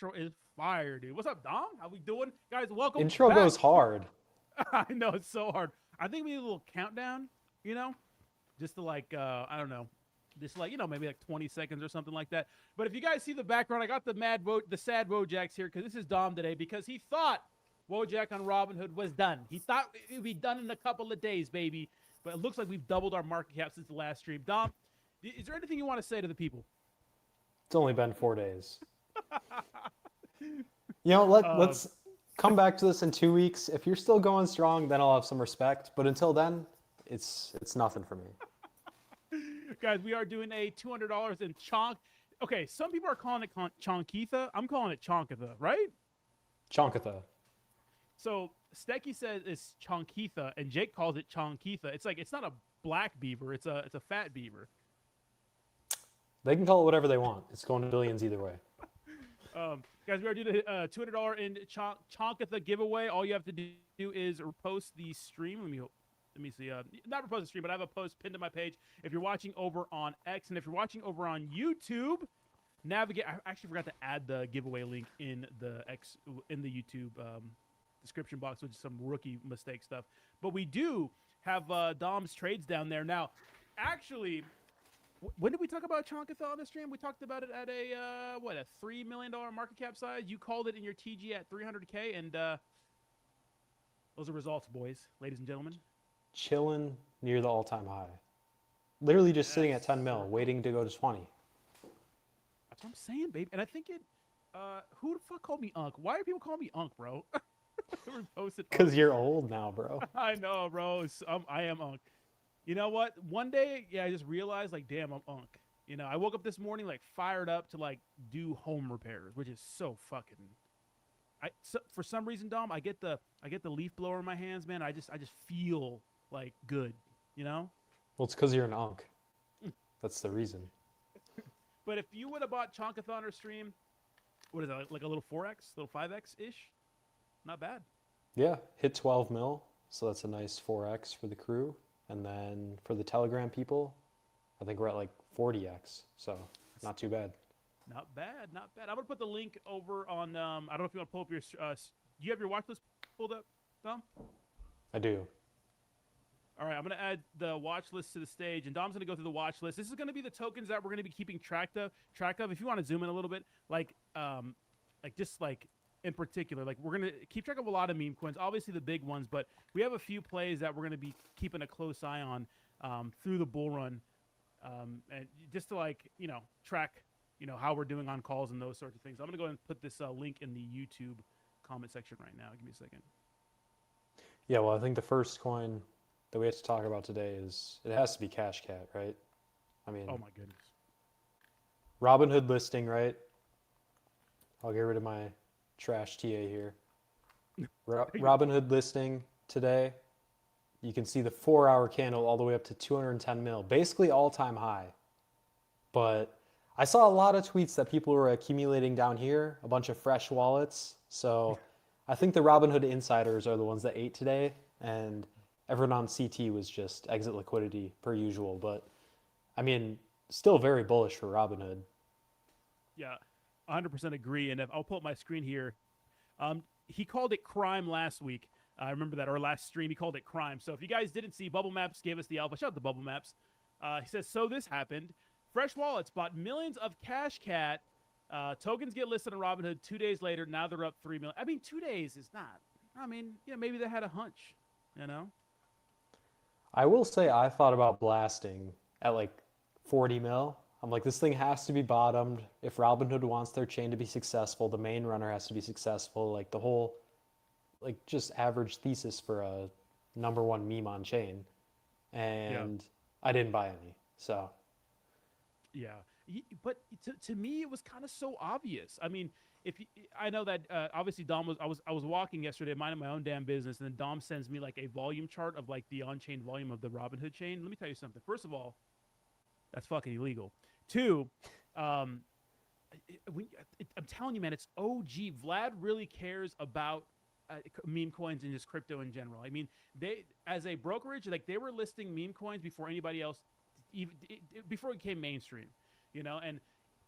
intro is fire, dude. What's up, Dom? How we doing, guys? Welcome Intro back. goes hard. I know it's so hard. I think we need a little countdown. You know, just to like, I don't know, just like maybe like 20 seconds or something like that. But if you guys see the background, I got the sad Wojaks here because this is Dom today because he thought Wojak on Robinhood was done. He thought it would be done in a couple of days, baby. But it looks like we've doubled our market cap since the last stream. Dom, is there anything you want to say to the people? It's only been 4 days. Let's come back to this in 2 weeks. If you're still going strong, then I'll have some respect. But until then, it's nothing for me. Guys, we are doing a $200 in chonk. Okay, some people are calling it chonkitha. I'm calling it chonkitha, right? Chonkatha. So Stecky says it's chonkitha, and Jake calls it chonkitha. It's like it's not a black beaver; it's a fat beaver. They can call it whatever they want. It's going to billions either way. Guys, we are doing a $200 in chonkitha giveaway. All you have to do is repost the stream. Let me see. Not repost the stream, but I have a post pinned to my page. If you're watching over on X, and if you're watching over on YouTube, navigate. I actually forgot to add the giveaway link in the YouTube description box, which is some rookie mistake stuff. But we do have Dom's trades down there now. Actually, when did we talk about chonkitha on the stream? We talked about it at a $3 million market cap size. You called it in your TG at 300K, and those are results, boys, ladies and gentlemen. Chilling near the all-time high. Literally just sitting at 10 mil, waiting to go to 20. That's what I'm saying, babe. And I think it. Who the fuck called me Unc? Why are people calling me Unc, bro? Because you're old now, bro. I know, bro. I am Unc. You know what? One day, I just realized, like, damn, I'm Unc. I woke up this morning, like, fired up to, like, do home repairs, which is so fucking. For some reason, Dom, I get the leaf blower in my hands, man. I just feel like good, Well, it's because you're an Unc. That's the reason. But if you would have bought Chonkathon or stream, what is that, like a little 4x, little 5x ish? Not bad. Yeah, hit 12 mil, so that's a nice 4x for the crew. And then for the Telegram people, I think we're at like 40x, so not too bad. Not bad, not bad. I'm gonna put the link over on. I don't know if you want to pull up your. Do you have your watch list pulled up, Dom? I do. All right, I'm gonna add the watch list to the stage, and Dom's gonna go through the watch list. This is gonna be the tokens that we're gonna be keeping track of. If you want to zoom in a little bit, like in particular, like we're gonna keep track of a lot of meme coins, obviously the big ones, but we have a few plays that we're gonna be keeping a close eye on through the bull run, and just to track how we're doing on calls and those sorts of things. I'm gonna go ahead and put this link in the YouTube comment section right now. Give me a second. Yeah, well, I think the first coin that we have to talk about today it has to be Cash Cat, right? I mean, oh my goodness. Robinhood listing, right? I'll get rid of my trash TA here. Robinhood listing today. You can see the 4-hour candle all the way up to 210 mil, basically all-time high. But I saw a lot of tweets that people were accumulating down here, a bunch of fresh wallets. So I think the Robinhood insiders are the ones that ate today, and everyone on CT was just exit liquidity per usual. But I mean, still very bullish for Robinhood. Yeah, 100% agree. And if I'll pull up my screen here, he called it crime last week. I remember that, our last stream, he called it crime. So if you guys didn't see, Bubble Maps gave us the alpha. Shout out to Bubble Maps. He says, so this happened. Fresh Wallets bought millions of Cash Cat. Tokens get listed on Robinhood 2 days later. Now they're up 3 million. I mean, 2 days is not. I mean, maybe they had a hunch, I will say I thought about blasting at like 40 mil. I'm like, this thing has to be bottomed. If Robinhood wants their chain to be successful, the main runner has to be successful. Like the whole, like just average thesis for a #1 meme on chain. And I didn't buy any, so. Yeah, but to me, it was kind of so obvious. I mean, I know that obviously Dom I was walking yesterday, minding my own damn business, and then Dom sends me like a volume chart of like the on-chain volume of the Robinhood chain. Let me tell you something. First of all, that's fucking illegal. Two, I'm telling you, man, it's OG. Vlad really cares about meme coins and just crypto in general. I mean, they, as a brokerage, like they were listing meme coins before anybody else, even before it became mainstream, and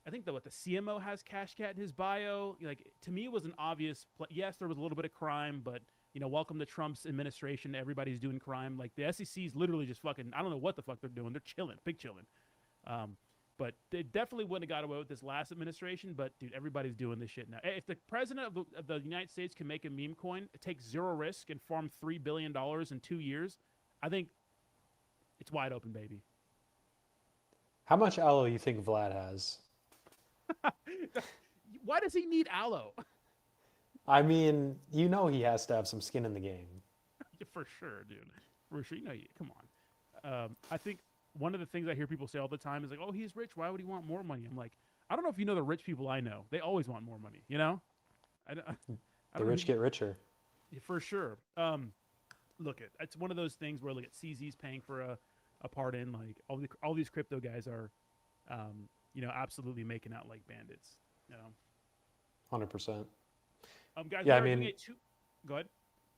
I think the CMO has Cash Cat in his bio. Like to me, it was an obvious. Yes, there was a little bit of crime, but welcome to Trump's administration. Everybody's doing crime. Like the SEC is literally just fucking. I don't know what the fuck they're doing. They're chilling, big chilling. But they definitely wouldn't have got away with this last administration. But dude, everybody's doing this shit now. If the president of the United States can make a meme coin, take zero risk, and farm $3 billion in 2 years, I think it's wide open, baby. How much aloe you think Vlad has? Why does he need aloe? I mean, he has to have some skin in the game. For sure, dude. For sure. Come on. I think one of the things I hear people say all the time is like, "Oh, he's rich. Why would he want more money?" I'm like, I don't know if you know the rich people I know. They always want more money. The rich get richer. For sure. Look, it's one of those things where like CZ's paying for a part in. Like all these crypto guys are, absolutely making out like bandits. 100%. Guys. Yeah, I mean, go ahead.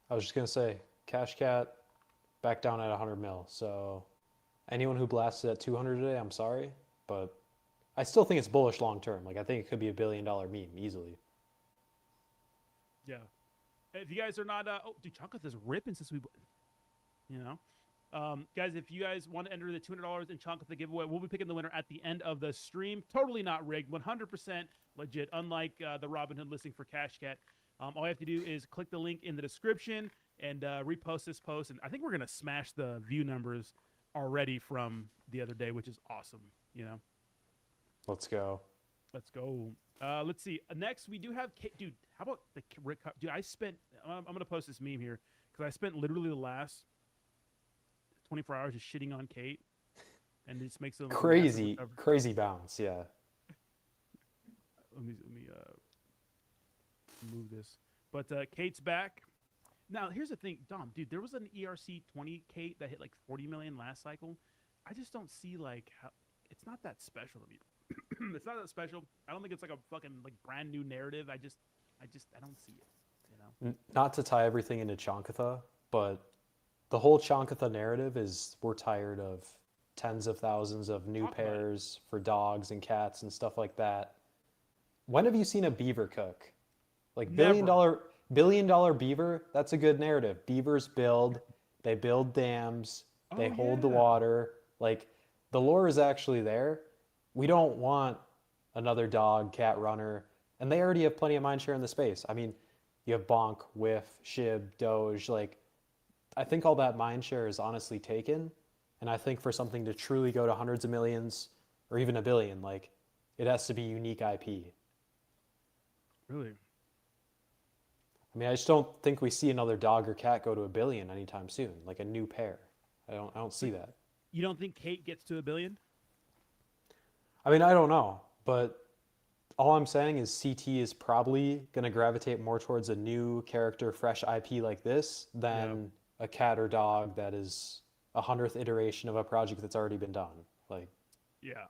I was just gonna say, Cash Cat back down at 100 mil. So anyone who blasted at 200 today, I'm sorry, but I still think it's bullish long term. Like I think it could be a $1 billion meme easily. Yeah. If you guys are not, dude, Chocolate is ripping since guys, if you guys want to enter the $200 in Chocolate the giveaway, we'll be picking the winner at the end of the stream. Totally not rigged, 100% legit. Unlike the Robinhood listing for Cash Cat. All you have to do is click the link in the description and repost this post. And I think we're gonna smash the view numbers already from the other day, which is awesome. Let's go. Let's go. Let's see. Next, we do have dude. How about the Rick? Dude, I spent. I'm gonna post this meme here because I spent literally the last 24 hours just shitting on Kate, and it just makes them crazy bounce. Yeah. Let me move this. But Kate's back. Now, here's the thing, Dom, dude. There was an ERC20 Kate that hit like 40 million last cycle. I just don't see like how. It's not that special to me. It's not that special. I don't think it's like a fucking like brand new narrative. I don't see it. Not to tie everything into Chonkatha, but the whole Chonkatha narrative is we're tired of tens of thousands of new pairs for dogs and cats and stuff like that. When have you seen a beaver cook? Like Never. billion dollar beaver, that's a good narrative. Beavers they build dams, they hold the water. Like the lore is actually there. We don't want another dog, cat runner, and they already have plenty of mindshare in the space. I mean, you have Bonk, Whiff, Shib, Doge. Like, I think all that mindshare is honestly taken, and I think for something to truly go to hundreds of millions or even a billion, like, it has to be unique IP. Really? I mean, I just don't think we see another dog or cat go to a billion anytime soon, like a new pair. I don't see that. You don't think Kate gets to $1 billion? I mean, I don't know, but all I'm saying is CT is probably going to gravitate more towards a new character, fresh IP like this than a cat or dog that is 100th iteration of a project that's already been done. Like, yeah,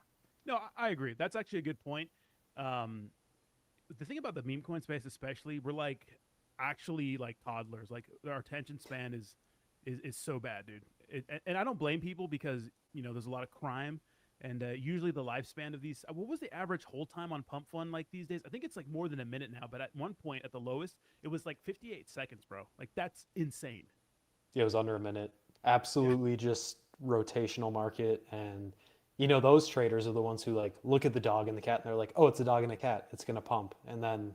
no, I agree. That's actually a good point. The thing about the meme coin space, especially, we're like actually like toddlers. Like our attention span is so bad, dude. And I don't blame people because there's a lot of crime. And usually the lifespan of these, what was the average hold time on Pump Fund like these days? I think it's like more than a minute now, but at one point at the lowest, it was like 58 seconds, bro. Like that's insane. Yeah, it was under a minute. Absolutely just rotational market. And, those traders are the ones who like look at the dog and the cat and they're like, oh, it's a dog and a cat. It's going to pump. And then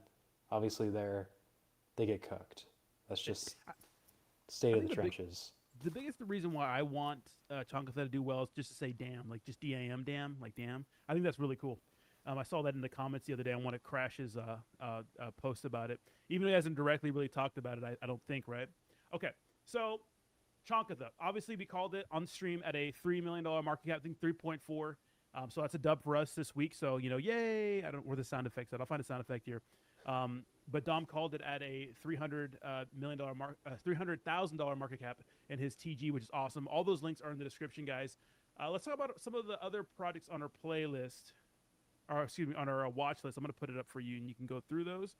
obviously they get cooked. That's just state of the trenches. The biggest reason why I want Chonkatha to do well is just to say damn, like just DAM, damn, like damn. I think that's really cool. I saw that in the comments the other day. I want to crash his post about it. Even though he hasn't directly really talked about it, I don't think, right? Okay, so Chonkatha. Obviously, we called it on stream at a $3 million market cap, I think 3.4. So that's a dub for us this week. So, yay. I don't know where the sound effect's at. I'll find a sound effect here. But Dom called it at a $300,000 market cap in his TG, which is awesome. All those links are in the description, guys. Let's talk about some of the other projects on our playlist, or excuse me, on our watch list. I'm going to put it up for you, and you can go through those.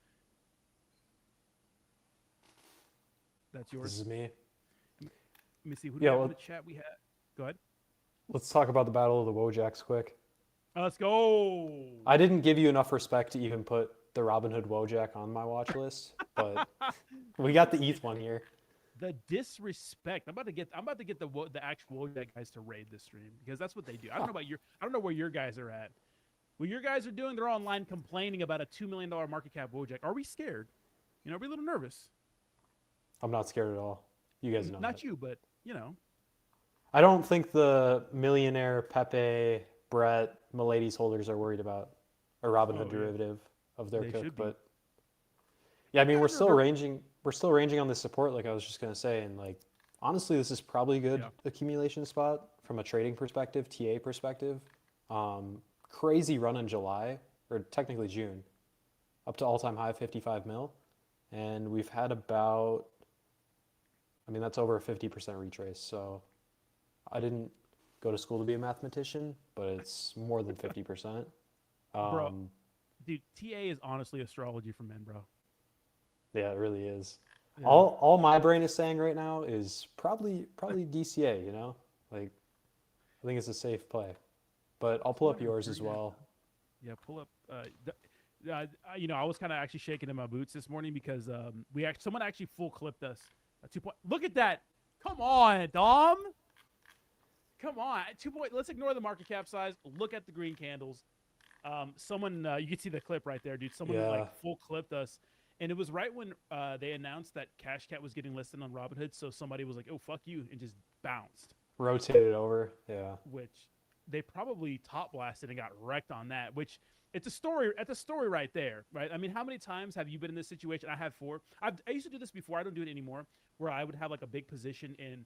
That's yours. This is me. Let me see. Who do we have in the chat? We had. Go ahead. Let's talk about the Battle of the Wojaks quick. Let's go. I didn't give you enough respect to even put the Robinhood Wojak on my watch list, but we got the ETH one here. The disrespect. I'm about to get the actual Wojak guys to raid this stream because that's what they do. I don't know about I don't know where your guys are at. What your guys are doing, they're online complaining about a $2 million market cap Wojak. Are we scared? Are we a little nervous? I'm not scared at all. You guys know Not that. you, but I don't think the millionaire Pepe, Brett, Milady's holders are worried about a Robinhood Oh, yeah. derivative of their They cook, should be. but yeah, I mean, You we're guys still remember- ranging. We're still ranging on the support, like I was just gonna say, and like honestly, this is probably a good Yeah. accumulation spot from a trading perspective, TA perspective. Crazy run in July, or technically June, up to all-time high 55 mil, and we've had about, I mean, that's over a 50% retrace. So I didn't go to school to be a mathematician, but it's more than 50%. Bro. Dude, TA is honestly astrology for men, bro. Yeah, it really is. Yeah. All my brain is saying right now is probably DCA, Like I think it's a safe play. But I'll pull up yours as well. Yeah, pull up. I was kind of actually shaking in my boots this morning because someone actually full clipped us. A 2 point. Look at that! Come on, Dom. Come on, 2 point. Let's ignore the market cap size. Look at the green candles. Someone, you can see the clip right there, dude. Someone Yeah. like full clipped us, and it was right when they announced that Cash Cat was getting listed on Robinhood. So somebody was like, "Oh, fuck you," and just bounced. Rotated over. Yeah. Which they probably top blasted and got wrecked on that. Which it's a story. It's a story right there, right? I mean, how many times have you been in this situation? I have 4. I used to do this before. I don't do it anymore. Where I would have like a big position in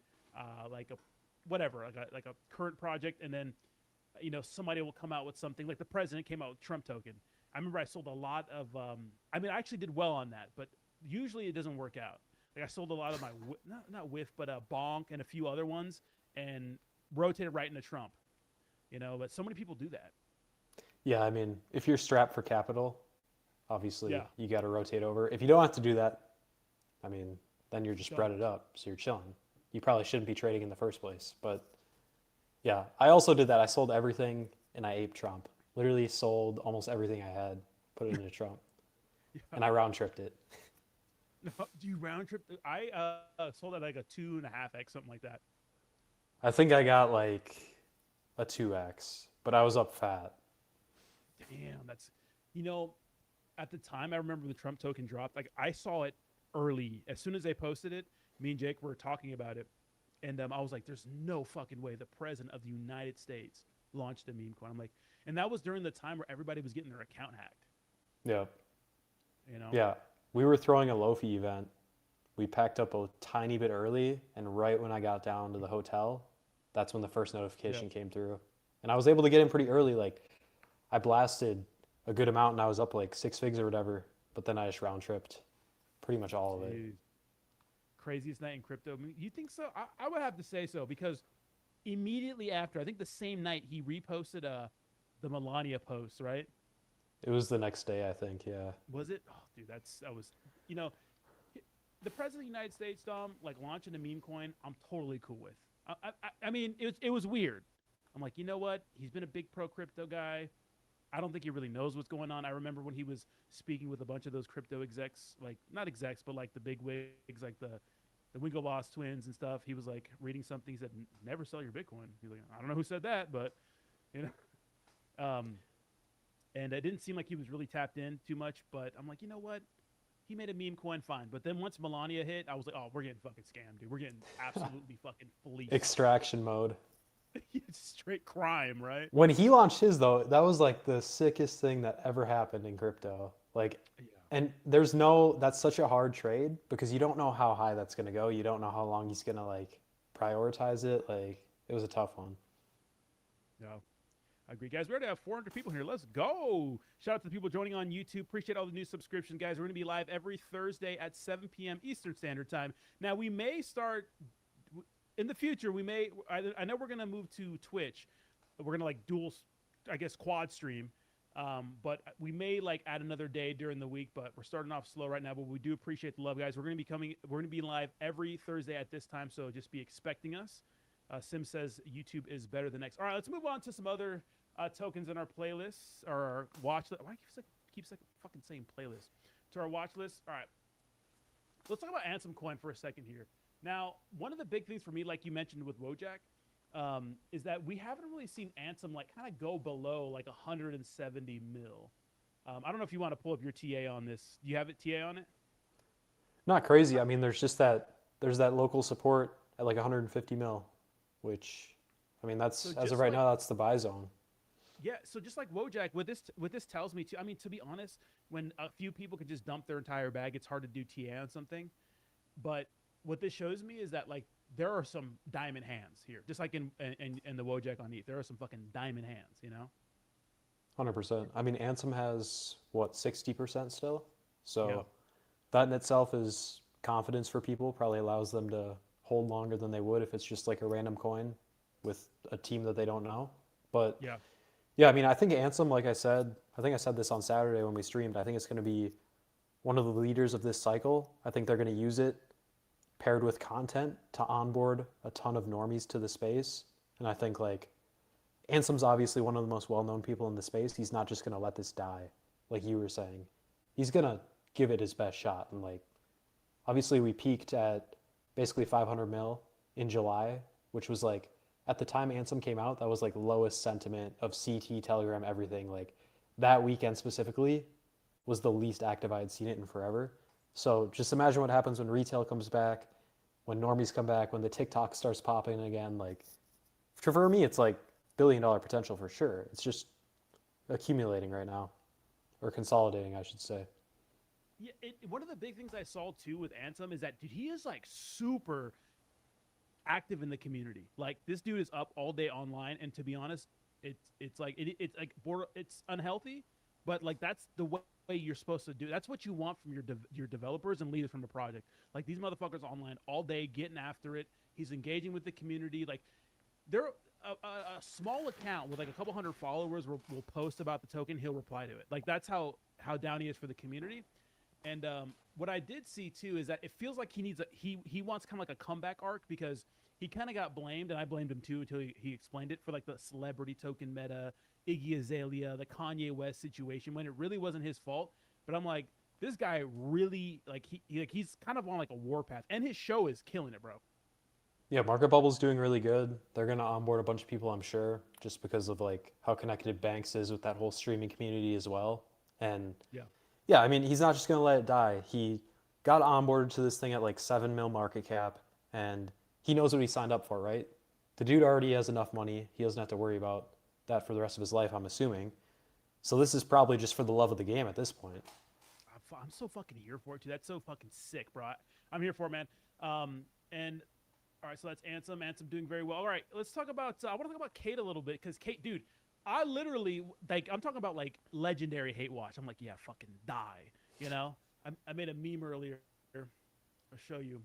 like a whatever, like a current project, and then somebody will come out with something like the president came out with Trump token. I remember I sold a lot of. I mean, I actually did well on that, but usually it doesn't work out. Like I sold a lot of my not whiff, but Bonk and a few other ones, and rotated right into Trump. But so many people do that. Yeah, I mean, if you're strapped for capital, obviously Yeah. you got to rotate over. If you don't have to do that, I mean, then you're just Don't. spread it up, so you're chilling. You probably shouldn't be trading in the first place. But yeah, I also did that. I sold everything and I aped Trump. Literally sold almost everything I had, put it into Trump, and I round tripped it. Do you round trip? I sold at like a 2.5x, something like that. I think I got like a 2x, but I was up fat. Damn, that's at the time I remember the Trump token dropped. Like I saw it early. As soon as they posted it, me and Jake were talking about it. And I was like, there's no fucking way the president of the United States launched a meme coin. I'm like, and that was during the time where everybody was getting their account hacked. Yeah. You know? Yeah. We were throwing a Lofi event. We packed up a tiny bit early, and right when I got down to the hotel, that's when the first notification came through. And I was able to get in pretty early. Like, I blasted a good amount, and I was up like 6 figs or whatever, but then I just round tripped pretty much all of it. Dude. Craziest night in crypto. I mean, you think so? I would have to say so because immediately after, I think the same night, he reposted the Melania post, right? It was the next day, I think, yeah. Was it? Oh, dude, that was, the president of the United States, Dom, like launching a meme coin, I'm totally cool with. I mean, it was weird. I'm like, you know what? He's been a big pro crypto guy. I don't think he really knows what's going on. I remember when he was speaking with a bunch of those crypto execs, like not execs, but like the big wigs, like the Winklevoss twins and stuff. He was like reading something. He said, "Never sell your Bitcoin." He's like, I don't know who said that, but and it didn't seem like he was really tapped in too much. But I'm like, you know what? He made a meme coin, fine. But then once Melania hit, I was like, oh, we're getting fucking scammed, dude. We're getting absolutely fucking fleeced. Extraction mode. It's straight crime, right? When he launched his, though, that was like the sickest thing that ever happened in crypto. Like, and that's such a hard trade because you don't know how high that's going to go. You don't know how long he's going to like prioritize it. Like, it was a tough one. No. I agree, guys. We already have 400 people here. Let's go. Shout out to the people joining on YouTube. Appreciate all the new subscriptions, guys. We're going to be live every Thursday at 7 p.m. Eastern Standard Time. Now, we may start in the future. I know we're going to move to Twitch. We're going to like dual, I guess, quad stream. But we may like add another day during the week, but we're starting off slow right now, but we do appreciate the love, guys. We're going to be live every Thursday at this time. So just be expecting us. Sim says YouTube is better than X. All right, let's move on to some other tokens in our playlists or our watch list. Why keeps fucking saying playlist? To our watch list. All right. Let's talk about Ansem Coin for a second here. Now, one of the big things for me, like you mentioned with Wojak, is that we haven't really seen Ansem like kind of go below like 170 mil. I don't know if you want to pull up your TA on this. Do you have it TA on it? Not crazy. I mean, there's that local support at like 150 mil, which, I mean, that's So as of just right like now, that's the buy zone. yeah, so just like Wojak, what this tells me too. I mean, to be honest, when a few people could just dump their entire bag, it's hard to do TA on something. But what this shows me is that like there are some diamond hands here, just like in the Wojak on ETH, there are some fucking diamond hands, you know? 100%. I mean, Ansem has what, 60% still? Yeah. So that in itself is confidence for people, probably allows them to hold longer than they would if it's just like a random coin with a team that they don't know. But Yeah. yeah, I mean, I think Ansem, like I said, I think I said this on Saturday when we streamed, I think it's going to be one of the leaders of this cycle. I think they're going to use it paired with content to onboard a ton of normies to the space. And I think like Ansem's obviously one of the most well-known people in the space. He's not just going to let this die, like you were saying. He's going to give it his best shot. And like, obviously we peaked at basically 500 mil in July, which was like, at the time Ansem came out, that was like lowest sentiment of CT, Telegram, everything. Like that weekend specifically was the least active I had seen it in forever. So just imagine what happens when retail comes back, when normies come back, when the TikTok starts popping again. Like for me, it's like billion-dollar potential for sure. It's just accumulating right now, or consolidating, I should say. Yeah, one of the big things I saw too with Ansem is that dude, he is like super active in the community. Like this dude is up all day online, and to be honest, it's like it's like it's unhealthy, but like that's the way you're supposed to do. That's what you want from your developers and leaders from the project. Like these motherfuckers online all day getting after it. He's engaging with the community. Like they're a small account with like a couple hundred followers will post about the token. He'll reply to it. Like that's how down he is for the community. And what I did see too is that it feels like he needs he wants kind of like a comeback arc because he kind of got blamed, and I blamed him too until he explained it for like the celebrity token meta, Iggy Azalea, the Kanye West situation when it really wasn't his fault. But I'm like, this guy really like he's kind of on like a warpath, and his show is killing it, bro. Yeah, Market Bubble's doing really good. They're gonna onboard a bunch of people, I'm sure, just because of like how connected Banks is with that whole streaming community as well. And Yeah. yeah, I mean, he's not just gonna let it die. He got onboarded to this thing at like 7 mil market cap, and he knows what he signed up for, right? The dude already has enough money. He doesn't have to worry about that for the rest of his life, I'm assuming. So this is probably just for the love of the game at this point. I'm so fucking here for it, too. That's so fucking sick, bro. I'm here for it, man. And all right, so that's Ansem. Ansem doing very well. All right, let's talk about. I want to talk about Kate a little bit because Kate, dude, I literally like. I'm talking about like legendary hate watch. I'm like, yeah, fucking die. You know, I made a meme earlier. I'll show you.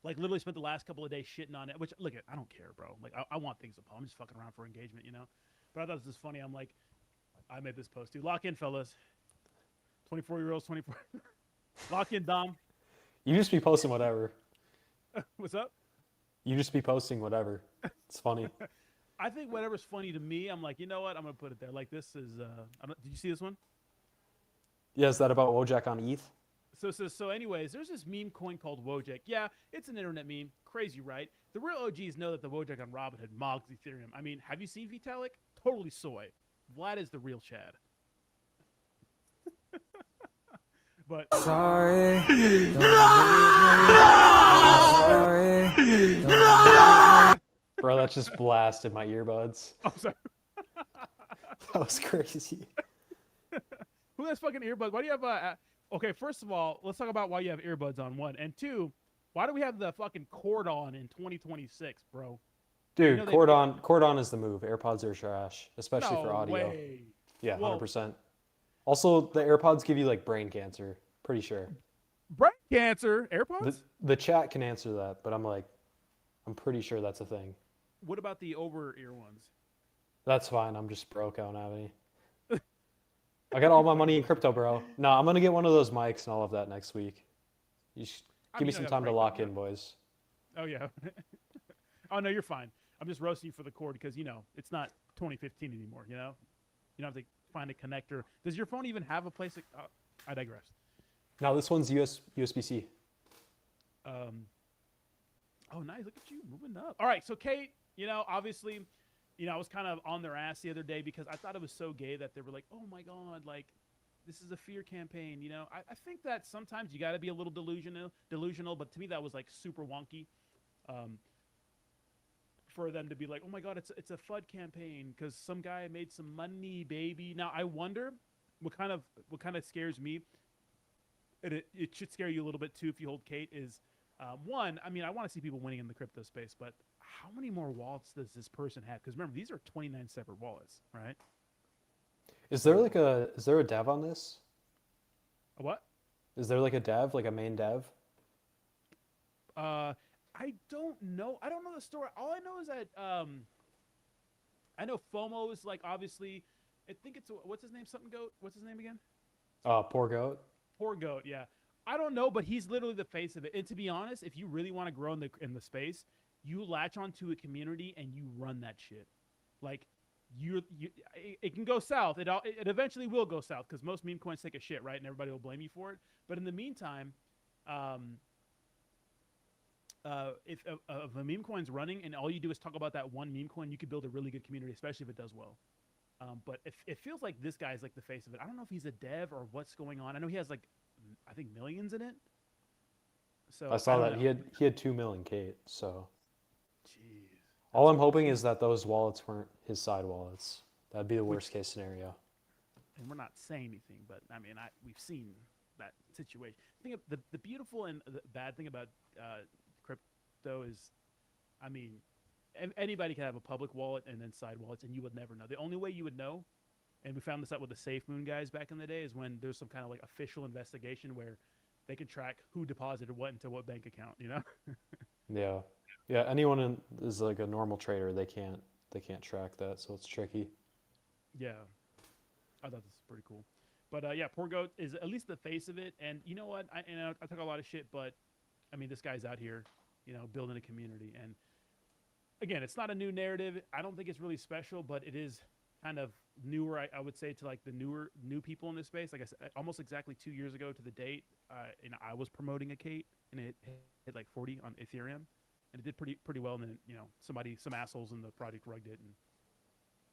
Like literally spent the last couple of days shitting on it. Which look, I don't care, bro. Like I want things to pop. I'm just fucking around for engagement, you know. But I thought this was funny. I'm like, I made this post, dude. Lock in, fellas. 24-year-olds, 24. Lock in, Dom. You just be posting whatever. What's up? You just be posting whatever. It's funny. I think whatever's funny to me, I'm like, you know what? I'm gonna put it there. Like this is. Did you see this one? Yeah, is that about Wojak on ETH? So anyways, there's this meme coin called Wojak. Yeah, it's an internet meme. Crazy, right? The real OGs know that the Wojak on Robinhood mogs Ethereum. I mean, have you seen Vitalik? Totally soy. Vlad is the real Chad. But Sorry. Sorry. Bro, that just blasted my earbuds. I'm sorry. That was crazy. Who has fucking earbuds? Why do you have okay, first of all, let's talk about why you have earbuds on, one. And two, why do we have the fucking cord on in 2026, bro? Dude, You know cord on is the move. AirPods are trash, especially for No audio. way. Yeah, Well- 100%. Also, the AirPods give you like brain cancer. Pretty sure. Brain cancer. AirPods? The chat can answer that, but I'm pretty sure that's a thing. What about the over ear ones? That's fine. I'm just broke. I don't have any. I got all my money in crypto, bro. No, I'm gonna get one of those mics and all of that next week. You should I give mean, me you some don't time to gotta lock break in, them, boys. Oh yeah. Oh no, you're fine. I'm just roasting you for the cord because you know it's not 2015 anymore. You know, you don't have to find a connector. Does your phone even have a place? I digress. Now this one's USB-C. Oh, nice. Look at you moving up. All right. So, Kate, you know, obviously, you know, I was kind of on their ass the other day because I thought it was so gay that they were like, oh my God, like, this is a fear campaign. You know, I think that sometimes you got to be a little delusional. But to me, that was like super wonky. For them to be like, oh my God, it's a FUD campaign because some guy made some money, baby. Now, I wonder what kind of scares me. It should scare you a little bit too if you hold Kate is one, I mean, I want to see people winning in the crypto space, but how many more wallets does this person have? Because remember, these are 29 separate wallets, right? Is there a dev on this? A what? Is there like a dev, like a main dev? I don't know. I don't know the story. All I know is that I know FOMO is like obviously. I think it's what's his name? Something Goat. What's his name again? Poor Goat. Poor Goat. Yeah. I don't know, but he's literally the face of it. And to be honest, if you really want to grow in the space, you latch onto a community and you run that shit. Like it can go south. It eventually will go south because most meme coins take a shit, right? And everybody will blame you for it. But in the meantime, if a meme coin's running and all you do is talk about that one meme coin, you could build a really good community, especially if it does well. But it feels like this guy's like the face of it. I don't know if he's a dev or what's going on. I know he has like, I think millions in it. So I saw don't that know. he had 2 million Kate. So Jeez. all I'm hoping is that those wallets weren't his side wallets. That'd be the worst case scenario. And we're not saying anything, but I mean, we've seen that situation. I think the beautiful and the bad thing about crypto is, I mean, anybody can have a public wallet and then side wallets, and you would never know. The only way you would know, and we found this out with the SafeMoon guys back in the day, is when there's some kind of like official investigation where they can track who deposited what into what bank account. You know? Yeah. Yeah, anyone is like a normal trader, they can't track that, so it's tricky. Yeah. I thought this was pretty cool. But yeah, Poor Goat is at least the face of it. And you know what? I talk a lot of shit, but I mean, this guy's out here, you know, building a community. And again, it's not a new narrative. I don't think it's really special, but it is kind of newer, I would say, to like the new people in this space. Like I said, almost exactly 2 years ago to the date, I was promoting a Kate, and it hit like 40 on Ethereum, and it did pretty well. And then you know, some assholes in the project rugged it and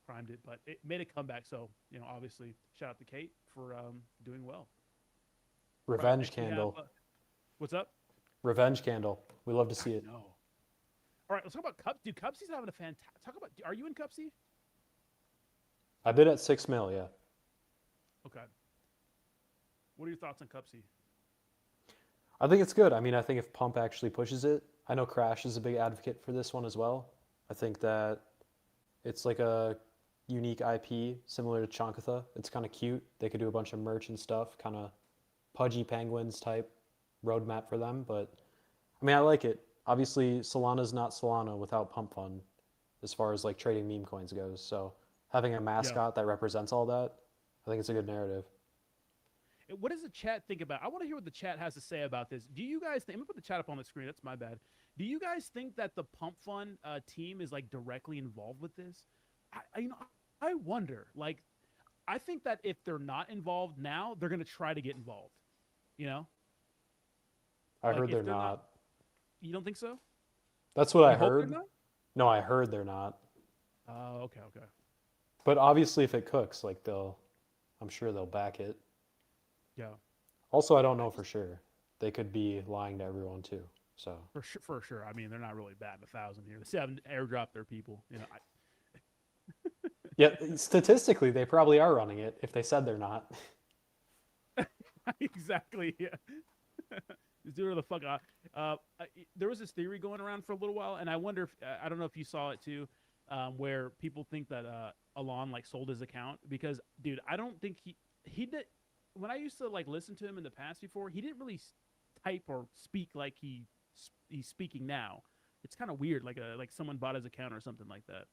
primed it, but it made a comeback. So you know, obviously, shout out to Kate for doing well. Revenge Next we have, candle. what's up? Revenge candle. We love to see it. No. All right, let's talk about Cup. Dude, Cupsy's having a fantastic. Talk about. Are you in Cupsy? I bid at 6 mil, yeah. Okay. What are your thoughts on Cupsy? I think it's good. I mean, I think if Pump actually pushes it, I know Crash is a big advocate for this one as well. I think that it's like a unique IP similar to Chonkatha. It's kind of cute. They could do a bunch of merch and stuff, kind of Pudgy Penguins type roadmap for them. But I mean, I like it. Obviously, Solana's not Solana without Pump Fund as far as like trading meme coins goes. So having a mascot that represents all that, I think it's a good narrative. What does the chat think about? I want to hear what the chat has to say about this. Do you guys think? I'm gonna put the chat up on the screen. That's my bad. Do you guys think that the Pump Fund team is like directly involved with this? I wonder. Like, I think that if they're not involved now, they're gonna try to get involved. You know? I Like, heard if they're not. You don't think so? That's what I You hope they're heard. not? No, I heard they're not. Oh, okay. But obviously, if it cooks, like I'm sure they'll back it. Yeah. Also, I don't know for sure. They could be lying to everyone too. So For sure. I mean, they're not really batting 1,000 here. They haven't airdropped their people. You know. yeah, statistically, they probably are running it if they said they're not. Exactly. Yeah. Just do it the fuck off. There was this theory going around for a little while, and I wonder if I don't know if you saw it too, where people think that Alon like sold his account because, dude, I don't think he did. When I used to like listen to him in the past before, he didn't really type or speak like he's speaking now. It's kind of weird, like someone bought his account or something like that.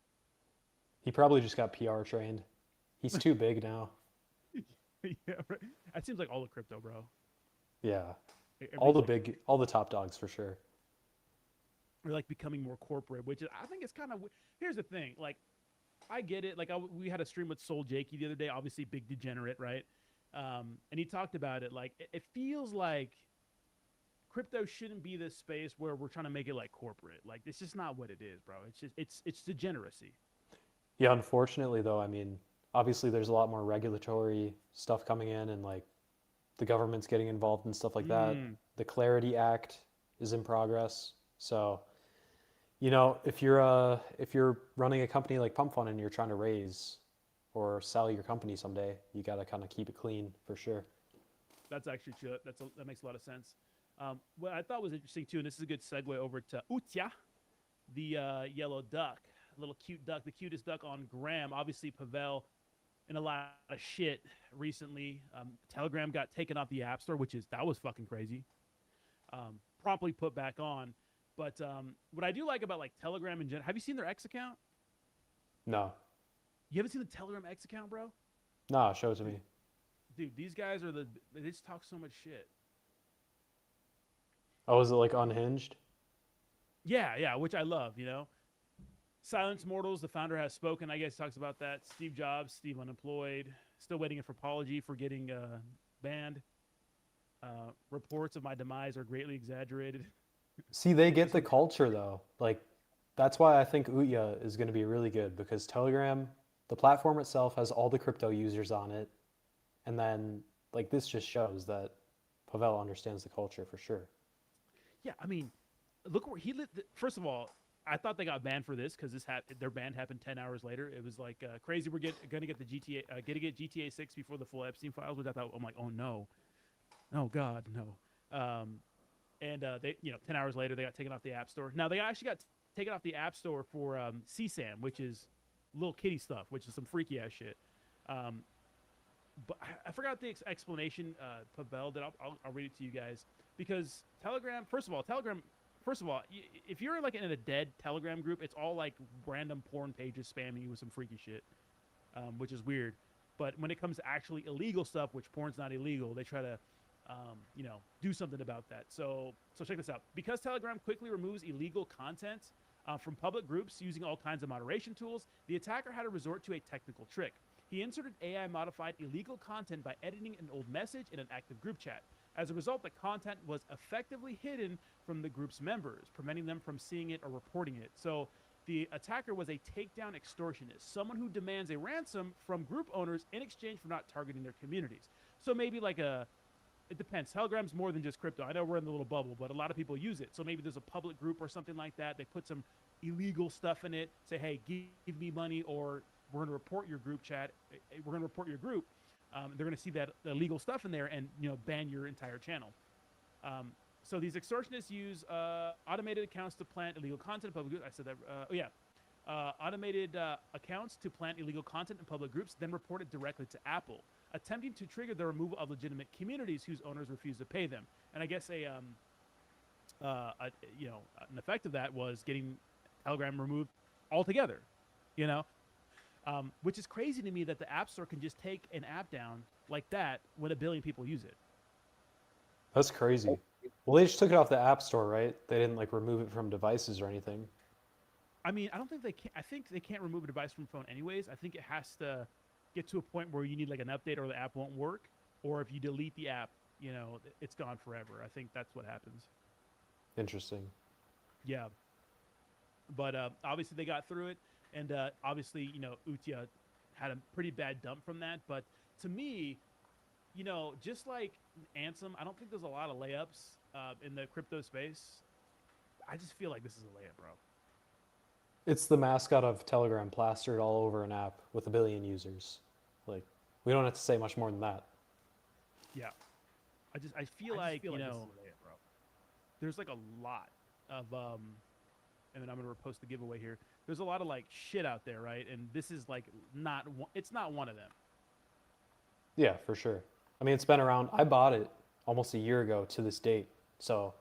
He probably just got PR trained. He's too big now. Yeah, right. That seems like all the crypto, bro. Yeah, Everybody's all the top dogs for sure. Or like becoming more corporate, which is, I think it's kind of. Here's the thing, like, I get it. Like we had a stream with Soul Jakey the other day, obviously big degenerate, right? And he talked about it. Like it feels like crypto shouldn't be this space where we're trying to make it like corporate. Like it's just not what it is, bro. It's just it's degeneracy. Yeah, unfortunately though, I mean, obviously there's a lot more regulatory stuff coming in and like the government's getting involved and stuff like that. Mm, The Clarity Act is in progress. So, if you're running a company like Pump Fund and you're trying to raise or sell your company someday, you got to kind of keep it clean for sure. that's actually true. That makes a lot of sense. What I thought was interesting too, and this is a good segue over to Utya, the yellow duck, little cute duck, the cutest duck on Gram. Obviously, Pavel in a lot of shit recently. Telegram got taken off the App Store, that was fucking crazy. Promptly put back on. But what I do like about like Telegram in general, have you seen their X account? No. You haven't seen the Telegram X account, bro? No, show it to me. Dude, these guys they just talk so much shit. Oh, is it like unhinged? Yeah, which I love, Silence Mortals, the founder has spoken. I guess talks about that. Steve Jobs, Steve unemployed, still waiting for apology for getting banned. Reports of my demise are greatly exaggerated. See, they get the culture though. Like that's why I think Utya is going to be really good because Telegram, the platform itself has all the crypto users on it. And then like this just shows that Pavel understands the culture for sure. Yeah, I mean, look where he lived. First of all, I thought they got banned for this because their ban happened 10 hours later. It was like crazy. We're going to get the GTA 6 before the full Epstein files, which I thought, I'm like, oh no, God, no. And they, 10 hours later, they got taken off the App Store. Now they actually got taken off the App Store for CSAM, which is little kitty stuff, which is some freaky ass shit. But I forgot the explanation, Pavel. That I'll read it to you guys because Telegram. First of all, if you're like in a dead Telegram group, it's all like random porn pages spamming you with some freaky shit, which is weird. But when it comes to actually illegal stuff, which porn's not illegal, they try to, do something about that. So check this out. Because Telegram quickly removes illegal content from public groups using all kinds of moderation tools, the attacker had to resort to a technical trick. He inserted AI-modified illegal content by editing an old message in an active group chat. As a result, the content was effectively hidden from the group's members, preventing them from seeing it or reporting it. So the attacker was a takedown extortionist, someone who demands a ransom from group owners in exchange for not targeting their communities. So maybe it depends. Telegram's more than just crypto. I know we're in the little bubble, but a lot of people use it. So maybe there's a public group or something like that. They put some illegal stuff in it, say, hey, give me money or we're going to report your group chat. We're going to report your group. They're going to see that illegal stuff in there and ban your entire channel. So these extortionists use automated accounts to plant illegal content in public groups. I said that. Automated accounts to plant illegal content in public groups, then report it directly to Apple, attempting to trigger the removal of legitimate communities whose owners refuse to pay them. And I guess an effect of that was getting Telegram removed altogether. Which is crazy to me that the App Store can just take an app down like that when 1 billion people use it. That's crazy. Well, they just took it off the App Store, right? They didn't like remove it from devices or anything. I mean, I don't think they can. I think they can't remove a device from phone anyways. I think it has to get to a point where you need like an update or the app won't work, or if you delete the app, it's gone forever. I think that's what happens. Interesting. Yeah. But obviously they got through it, and obviously Utya had a pretty bad dump from that. But to me, just like Ansem, I don't think there's a lot of layups in the crypto space. I just feel like this is a layup, bro. It's the mascot of Telegram plastered all over an app with 1 billion users. Like, we don't have to say much more than that. Yeah. I feel like this is a layup, bro. There's like a lot of and then I'm gonna repost the giveaway here. There's a lot of like shit out there, right? And this is like it's not one of them. Yeah, for sure. I mean, it's been around. I bought it almost a year ago to this date. So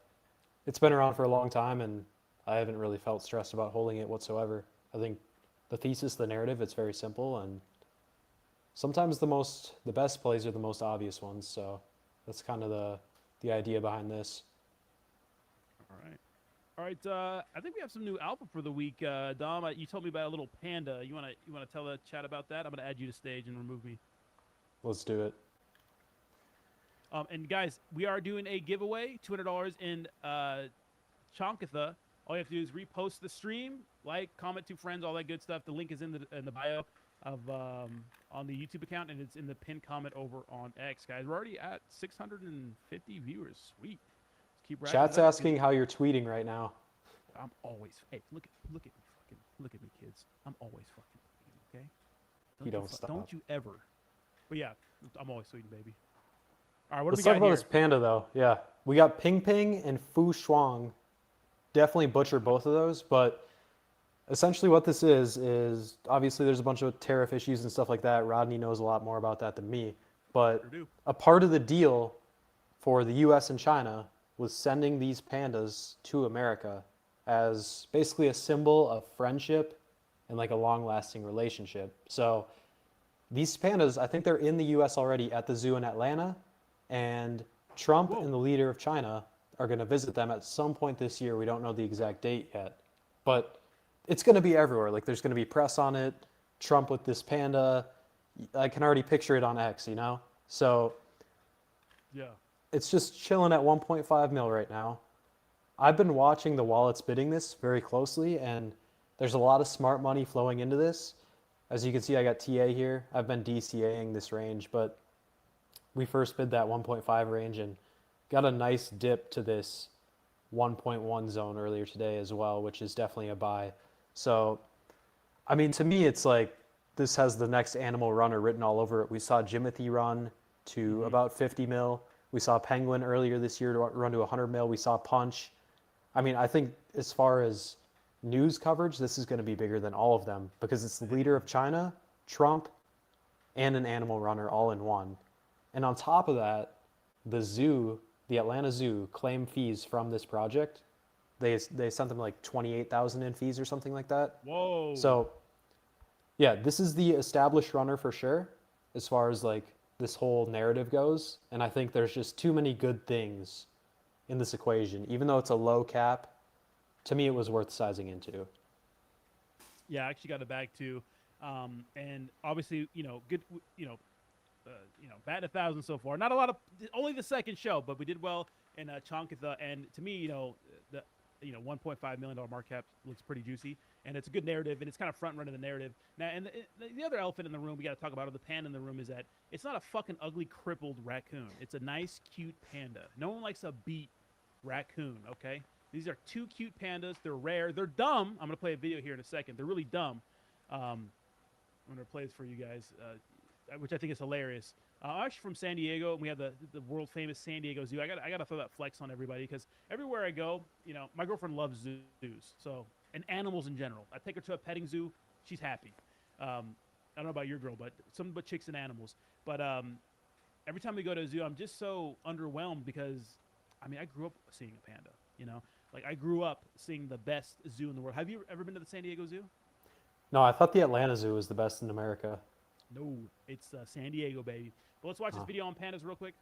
it's been around for a long time, and I haven't really felt stressed about holding it whatsoever. I think the thesis, the narrative, it's very simple, and sometimes the best plays are the most obvious ones. So that's kind of the idea behind this. All right, I think we have some new alpha for the week. Dom, you told me about a little panda. You wanna tell the chat about that? I'm gonna add you to stage and remove me. Let's do it. And guys, we are doing a giveaway, $200 in Chonkatha. All you have to do is repost the stream, like, comment to friends, all that good stuff. The link is in the bio of on the YouTube account, and it's in the pinned comment over on X. Guys, we're already at 650 viewers. Sweet. Let's keep riding Chat's it up. asking how you're tweeting right now. I'm always. Hey, look at me, look at me, kids. I'm always fucking tweeting, okay? You don't stop. Don't you ever. But yeah, I'm always tweeting, baby. All right, what Let's do we talk got about here? this panda though. Yeah, we got Ping Ping and Fu Shuang. Definitely butchered both of those, but essentially what this is obviously there's a bunch of tariff issues and stuff like that. Rodney knows a lot more about that than me, but Sure do. a part of the deal for the U.S. and China was sending these pandas to America as basically a symbol of friendship and like a long-lasting relationship. So these pandas, I think they're in the U.S. already at the zoo in Atlanta, and Trump Whoa. and the leader of China are going to visit them at some point this year. We don't know the exact date yet, but it's going to be everywhere. Like there's going to be press on it. Trump with this panda. I can already picture it on X, you know? So Yeah. it's just chilling at 1.5 mil right now. I've been watching the wallets bidding this very closely, and there's a lot of smart money flowing into this. As you can see, I got TA here. I've been DCAing this range, but we first bid that 1.5 range and got a nice dip to this 1.1 zone earlier today as well, which is definitely a buy. So, I mean, to me, it's like this has the next animal runner written all over it. We saw Jimothy run to about 50 mil. We saw Penguin earlier this year to run to 100 mil. We saw Punch. I mean, I think as far as news coverage, this is going to be bigger than all of them because it's the leader of China, Trump, and an animal runner all in one. And on top of that, the zoo, the Atlanta Zoo, claim fees from this project. They sent them like 28,000 in fees or something like that. Whoa. So, yeah, this is the established runner for sure, as far as like this whole narrative goes. And I think there's just too many good things in this equation. Even though it's a low cap, to me it was worth sizing into. Yeah, I actually got it back too. And obviously, good, batting 1,000 so far. Not a lot of, only the second show, but we did well in Chonkatha. And to me, the $1.5 million market cap looks pretty juicy, and it's a good narrative, and it's kind of front running the narrative. Now, and the other elephant in the room we got to talk about, or the panda in the room, is that it's not a fucking ugly, crippled raccoon. It's a nice, cute panda. No one likes a beat raccoon, okay? These are two cute pandas. They're rare. They're dumb. I'm going to play a video here in a second. They're really dumb. I'm going to play this for you guys, which I think is hilarious. I'm actually from San Diego, and we have the world famous San Diego Zoo. I got to throw that flex on everybody because everywhere I go, my girlfriend loves zoos, and animals in general. I take her to a petting zoo, she's happy. I don't know about your girl, but something but chicks and animals. But every time we go to a zoo, I'm just so underwhelmed because, I grew up seeing a panda. Like I grew up seeing the best zoo in the world. Have you ever been to the San Diego Zoo? No, I thought the Atlanta Zoo was the best in America. No, it's San Diego, baby. But let's watch this video on pandas real quick.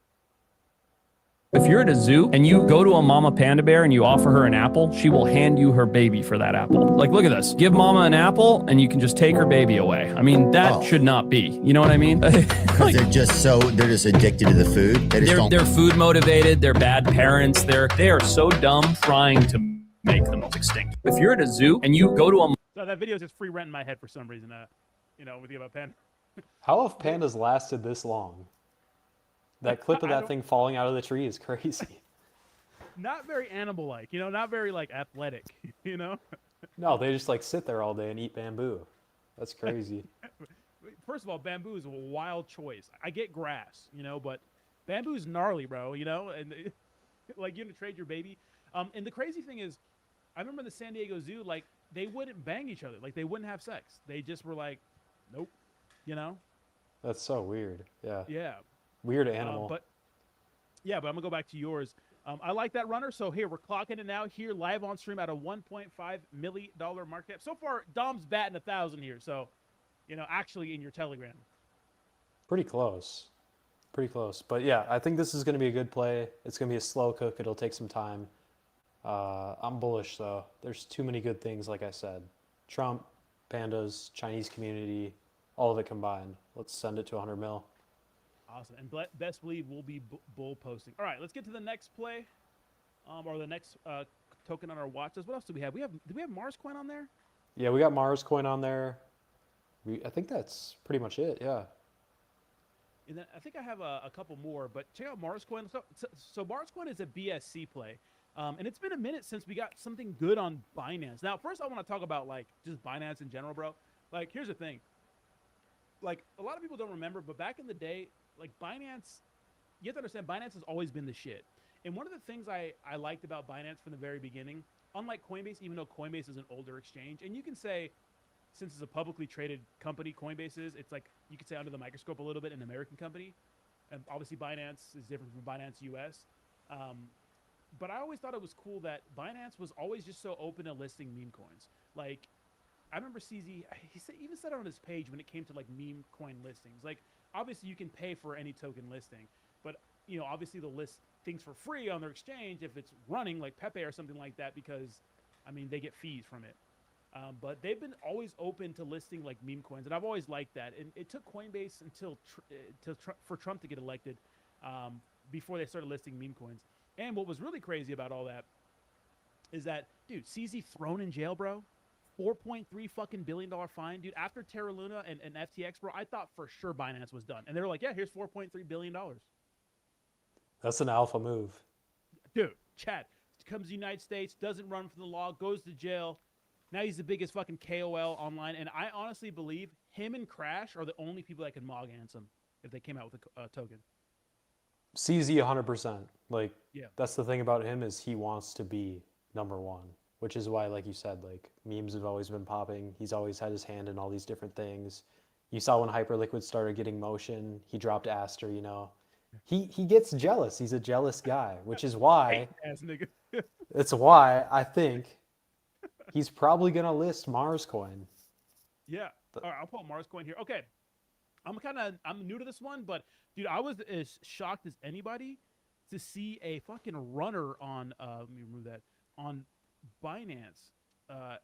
If you're at a zoo and you go to a mama panda bear and you offer her an apple, she will hand you her baby for that apple. Like, look at this. Give mama an apple and you can just take her baby away. I mean, that should not be. You know what I mean? Because they're just addicted to the food. They're food motivated. They're bad parents. They are so dumb trying to make them extinct. If you're at a zoo and you go to a So that video is just free rent in my head for some reason. With you about panda. How have pandas lasted this long? That clip of that thing falling out of the tree is crazy. Not very animal-like, not very like athletic, No, they just like sit there all day and eat bamboo. That's crazy. First of all, bamboo is a wild choice. I get grass, but bamboo is gnarly, bro. And like you're gonna trade your baby. And the crazy thing is, I remember in the San Diego Zoo, like they wouldn't bang each other, like they wouldn't have sex. They just were like, nope, That's so weird. Yeah. Yeah. Weird animal. But I'm gonna go back to yours. I like that runner. So here we're clocking it now. Here live on stream at a $1.5 million market cap. So far, Dom's batting 1,000 here. So, actually in your Telegram. Pretty close. Pretty close. But yeah, I think this is going to be a good play. It's going to be a slow cook. It'll take some time. I'm bullish though. There's too many good things, like I said. Trump, pandas, Chinese community, all of it combined. Let's send it to 100 mil. Awesome. And best believe we'll be bull posting. All right, let's get to the next play, or the next token on our watch list. What else do we have? Do we have Mars coin on there? Yeah, we got Mars coin on there. I think that's pretty much it. Yeah. And then I think I have a couple more, but check out Mars coin. So Mars coin is a BSC play. And it's been a minute since we got something good on Binance. Now, first I want to talk about like just Binance in general, bro. Like, here's the thing. Like, a lot of people don't remember, but back in the day, like Binance, you have to understand, Binance has always been the shit. And one of the things I liked about Binance from the very beginning, unlike Coinbase, even though Coinbase is an older exchange, and you can say, since it's a publicly traded company, Coinbase is, it's like, you could say under the microscope a little bit, an American company. And obviously Binance is different from Binance US. But I always thought it was cool that Binance was always just so open to listing meme coins. Like, I remember CZ, even said it on his page when it came to like meme coin listings. Like, obviously you can pay for any token listing, but you know, obviously they'll list things for free on their exchange if it's running, like Pepe or something like that, because I mean they get fees from it. But they've been always open to listing like meme coins, and I've always liked that. And it took Coinbase until for Trump to get elected before they started listing meme coins. And what was really crazy about all that is that, dude, CZ thrown in jail, bro. $4.3 fucking billion fine, dude. After Terra Luna and FTX, bro, I thought for sure Binance was done, and they were like, "Yeah, here's $4.3 billion." That's an alpha move. Dude, Chad comes to the United States, doesn't run from the law, goes to jail. Now he's the biggest fucking KOL online, and I honestly believe him and Crash are the only people that can Mog Ansem if they came out with a token. CZ 100%. Like, Yeah. that's the thing about him is he wants to be number one, which is why, like you said, like memes have always been popping. He's always had his hand in all these different things. You saw when Hyperliquid started getting motion, he dropped Aster, you know. He gets jealous. He's a jealous guy, which is why Ass nigga. it's why I think he's probably gonna list Mars coin. Yeah. All right, I'll put Mars coin here. Okay. I'm new to this one, but dude, I was as shocked as anybody to see a fucking runner on let me remove that, on Binance.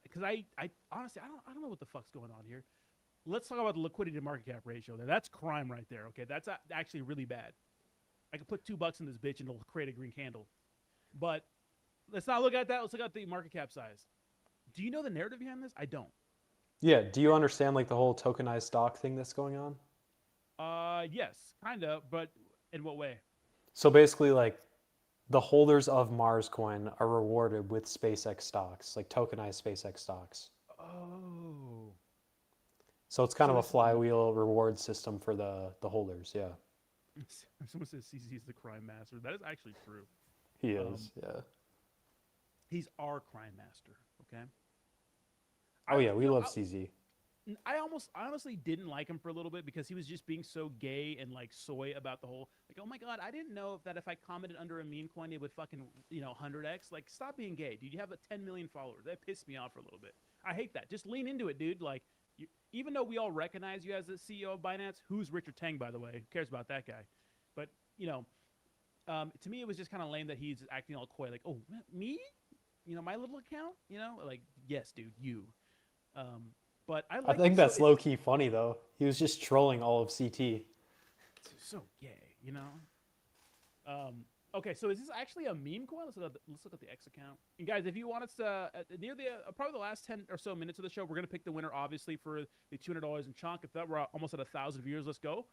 Because I honestly I don't know what the fuck's going on here. Let's talk about the liquidity to market cap ratio there. That's crime right there. Okay, that's actually really bad. I could put $2 in this bitch and it'll create a green candle. But let's not look at that. Let's look at the market cap size. Do you know the narrative behind this? I don't. Yeah, do you understand like the whole tokenized stock thing that's going on? Yes, kind of, but in what way? So basically, like the holders of Mars coin are rewarded with SpaceX stocks, like tokenized SpaceX stocks. Oh. So it's kind So of a it's- flywheel reward system for the holders. Yeah, Someone says CZ is the crime master. That is actually true. he is. Yeah. He's our crime master. Okay. Oh yeah, we you know, love CZ. I honestly didn't like him for a little bit because he was just being so gay and like soy about the whole like, oh my god, I didn't know that if I commented under a meme coin it would fucking 100x. Like, stop being gay, dude. You have 10 million followers. That pissed me off for a little bit. I hate that. Just lean into it, dude. Like, even though we all recognize you as the CEO of Binance, who's Richard Tang, by the way? Who cares about that guy? But to me it was just kind of lame that he's acting all coy, like, oh, me, my little account, like, yes, dude, you. But I I think that's low key funny though. He was just trolling all of CT. so gay, Okay, so is this actually a meme coin? Let's look at the X account. And guys, if you want us to near the probably the last 10 or so minutes of the show, we're gonna pick the winner, obviously, for the $200 in chunk. If that we're almost at 1,000 viewers, let's go.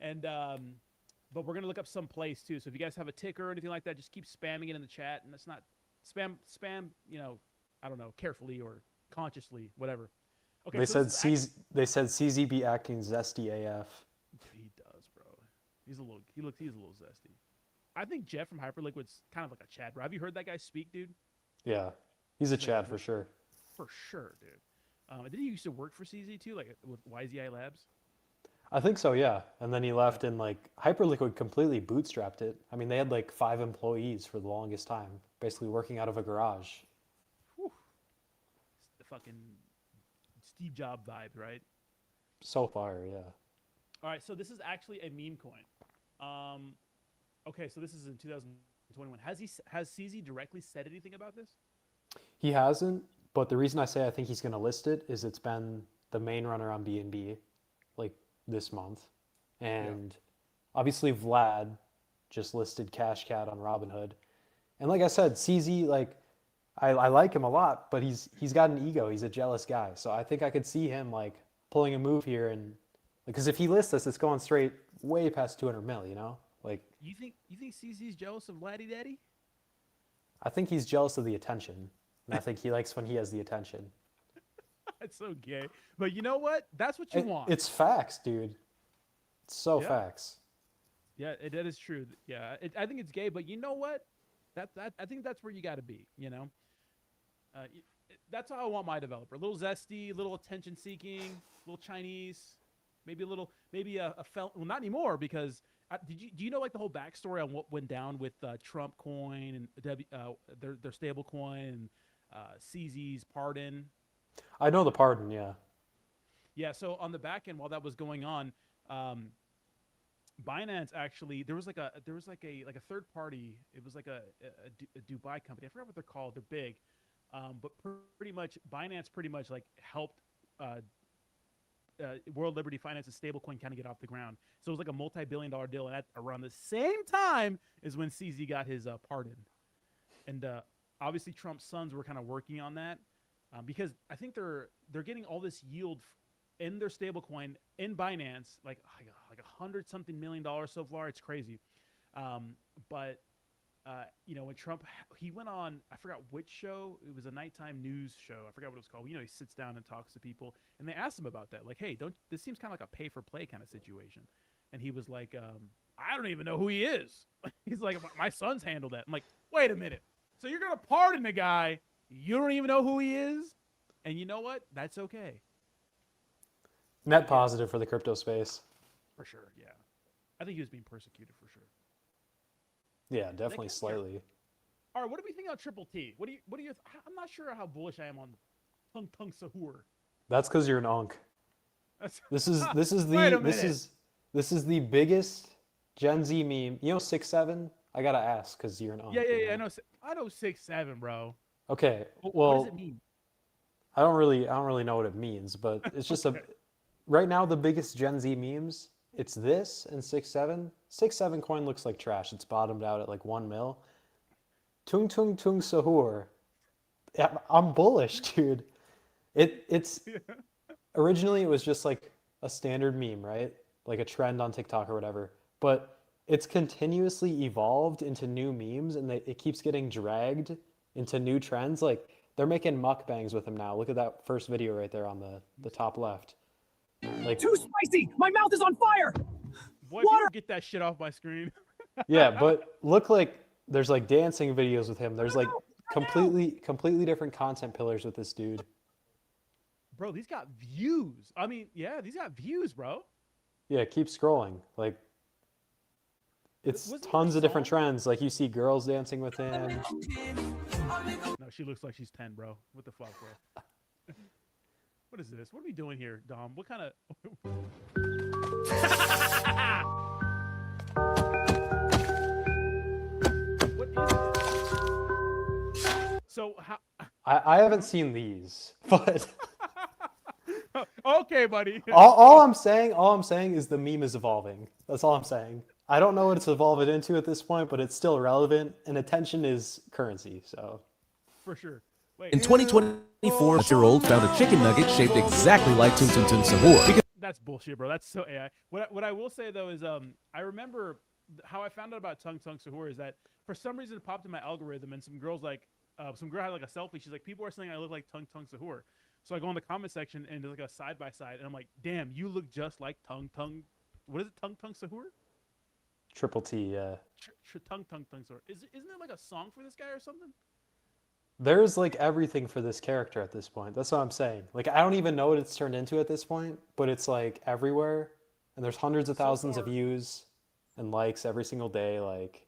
And but we're gonna look up some place too. So if you guys have a ticker or anything like that, just keep spamming it in the chat, and that's not spam. I don't know, carefully or consciously, whatever. Okay, They so said this is CZ be acting zesty AF. He does, bro. He's a little zesty. I think Jeff from Hyperliquid's kind of like a Chad, bro. Have you heard that guy speak, dude? Yeah, he's a Chad for sure. For sure, dude. Did he used to work for CZ too, like with YZI Labs? I think so, yeah. And then he left and like Hyperliquid completely bootstrapped it. I mean, they had like 5 employees for the longest time, basically working out of a garage. Whew. It's the fucking Steve Jobs vibe, right? So fire, yeah. All right, so this is actually a meme coin. Okay, so this is in 2021. Has CZ directly said anything about this? He hasn't, but the reason I say I think he's going to list it is it's been the main runner on BNB like this month. And obviously Vlad just listed Cash Cat on Robinhood. And like I said, CZ, like I like him a lot, but he's got an ego. He's a jealous guy. So I think I could see him like pulling a move here, and because if he lists this, it's going straight way past 200 mil, you know? Like You think CZ's jealous of Laddie Daddy? I think he's jealous of the attention. And I think he likes when he has the attention. That's so gay. But you know what? That's what you want. It's facts, dude. It's so Yeah. facts. Yeah, that is true. Yeah, I think it's gay, but you know what? That I think that's where you got to be. You know, that's how I want my developer. A little zesty, a little attention seeking, a little Chinese, maybe a well, not anymore because do you know like the whole backstory on what went down with Trump coin and their stable coin and CZ's pardon? I know the pardon, yeah. Yeah, so on the back end while that was going on, Binance actually there was like a third party. It was like a Dubai company. I forgot what they're called. They're big, but pretty much Binance pretty much like helped World Liberty Finance's stablecoin kind of get off the ground. So it was like a multi-billion-dollar deal, and at around the same time is when CZ got his pardon. And obviously Trump's sons were kind of working on that because I think they're getting all this yield in their stablecoin in Binance, like $100-something million so far. It's crazy. But you know, when Trump, he went on, I forgot which show. It was a nighttime news show. I forgot what it was called. You know, he sits down and talks to people, and they asked him about that. Like, hey, this seems kind of like a pay for play kind of situation. And he was like, I don't even know who he is. He's like, my sons handled that. I'm like, wait a minute. So you're gonna pardon the guy? You don't even know who he is? And you know what? That's okay. Net positive for the crypto space. For sure, yeah. I think he was being persecuted for sure. Yeah, definitely care. slightly. All right, what do we think on Triple T? What do you? I'm not sure how bullish I am on Tung Sahur. That's because you're an unk. That's, This is Wait a minute. this is the biggest Gen Z meme. You know 6'7"? I gotta ask because you're an unk. yeah. you I know 6'7", bro. Okay, What well, does it mean? I don't really know what it means, but it's just Okay. right now the biggest Gen Z memes. It's this and 6'7". 6'7" coin looks like trash. It's bottomed out at like 1 mil. Tung Sahur. Yeah, I'm bullish, dude. It's originally it was just like a standard meme, right? Like a trend on TikTok or whatever. But it's continuously evolved into new memes, and it keeps getting dragged into new trends. Like they're making mukbangs with him now. Look at that first video right there on the top left. Like Too spicy! My mouth is on fire! Boy, if you don't get that shit off my screen. yeah, but look like there's like dancing videos with him. There's like completely different content pillars with this dude. Bro, these got views. I mean, yeah, these got views, bro. Yeah, keep scrolling. Like it's Wasn't there a tons of different song? trends. Like you see girls dancing with him. No, she looks like she's 10, bro. What the fuck, bro? What is this? What are we doing here, Dom? What kind of... What is it? So, how... I haven't seen these, but Okay, buddy. all I'm saying is the meme is evolving. That's all I'm saying. I don't know what it's evolved into at this point, but it's still relevant, and attention is currency. So For sure. Wait, In 2024, 4-year-old found a chicken nugget shaped exactly like Tum Tum Tum Sahur. that's bullshit, bro. That's so AI. What I will say though is I remember how I found out about Tung Sahur is that for some reason it popped in my algorithm and some girl had like a selfie. She's like, people are saying I look like Tung Sahur. So I go in the comment section and there's like a side by side and I'm like, damn, you look just like Tung. What is it? Tung Sahur? Triple T, yeah. Tung Sahur. Isn't there like a song for this guy or something? There's like everything for this character at this point. That's what I'm saying. Like I don't even know what it's turned into at this point, but it's like everywhere, and there's hundreds of thousands of far- views and likes every single day. Like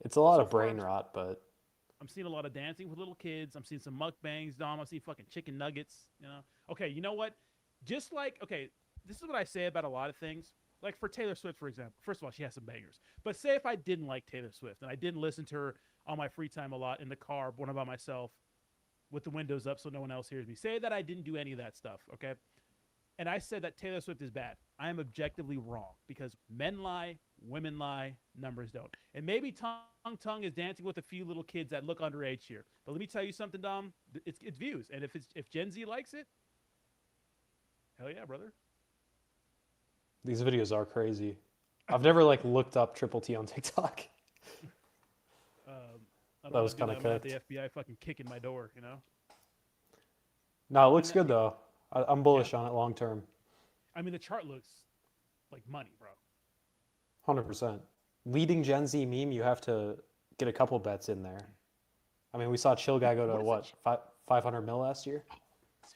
it's a lot So of brain far- rot, but I'm seeing a lot of dancing with little kids. I'm seeing some mukbangs, Dom. I'm seeing fucking chicken nuggets. You know. Okay, you know what? Just like this is what I say about a lot of things. like for Taylor Swift, for example. First of all, she has some bangers. But say if I didn't like Taylor Swift and I didn't listen to her on my free time a lot in the car when I'm by myself with the windows up so no one else hears me. Say that I didn't do any of that stuff, okay? And I said that Taylor Swift is bad. I am objectively wrong because men lie, women lie, numbers don't. And maybe Tongue is dancing with a few little kids that look underage here. But let me tell you something, Dom. It's views. And if Gen Z likes it, hell yeah, brother. These videos are crazy. I've never like looked up Triple T on TikTok. I That was kinda kinda cooked. cooked. The FBI fucking kicking my door, you know? No, it looks good though. I'm bullish on it long term. I mean, the chart looks like money, bro. 100%. Leading Gen Z meme, you have to get a couple bets in there. I mean, we saw Chill Guy go to What is what, 500 mil last year?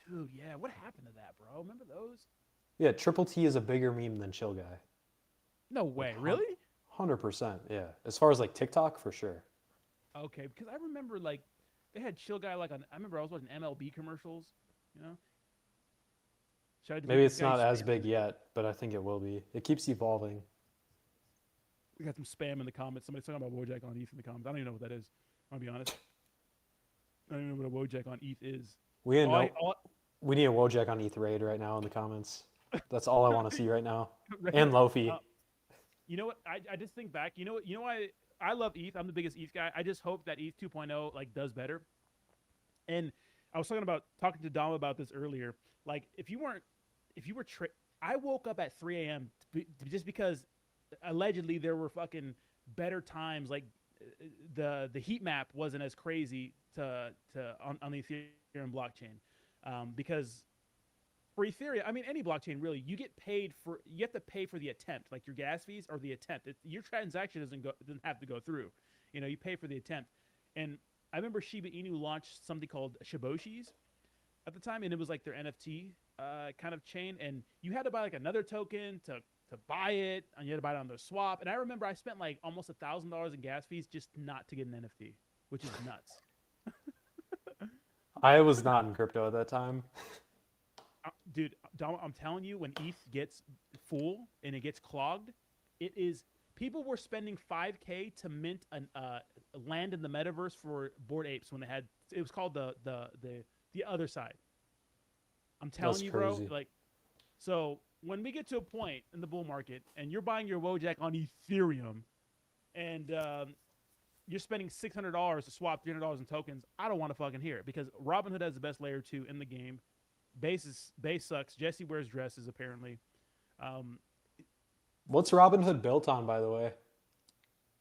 Dude, yeah. What happened to that, bro? Remember those? Yeah, Triple T is a bigger meme than Chill Guy. No way. Really? 100%. Yeah. As far as like TikTok, for sure. Okay, because I remember like they had Chill Guy like on. I remember I was watching MLB commercials. You know. Should I delete Maybe this it's guy's not as spam? big yet, but I think it will be. It keeps evolving. We got some spam in the comments. Somebody's talking about Wojak on ETH in the comments. I don't even know what that is. I'll be honest. I don't even know what a Wojak on ETH is. We need, All I- no, all- we need a Wojak on ETH raid right now in the comments. That's all I want to see right now. Right. And Lofi. You know what? I just think back. You know what? You know why I love ETH. I'm the biggest ETH guy. I just hope that ETH 2.0 like does better. And I was talking to Dom about this earlier. Like if you were I woke up at 3 a.m. Just because allegedly there were fucking better times. Like the heat map wasn't as crazy on the Ethereum blockchain because. For Ethereum, I mean any blockchain really, you have to pay for the attempt, like your gas fees or the attempt. Your transaction doesn't have to go through. You know, you pay for the attempt. And I remember Shiba Inu launched something called Shiboshis at the time, and it was like their NFT kind of chain, and you had to buy like another token to buy it, and you had to buy it on their swap. And I remember I spent like almost $1,000 in gas fees just not to get an NFT, which is nuts. I was not in crypto at that time. Dude, Dom, I'm telling you, when ETH gets full and it gets clogged, people were spending $5K to mint land in the metaverse for Bored Apes when it was called the other side. I'm telling That's you, bro. crazy. Like, so when we get to a point in the bull market and you're buying your Wojak on Ethereum, and you're spending $600 to swap $300 in tokens, I don't want to fucking hear it because Robinhood has the best layer 2 in the game. Base sucks. Jesse wears dresses apparently. What's Robinhood built on, by the way?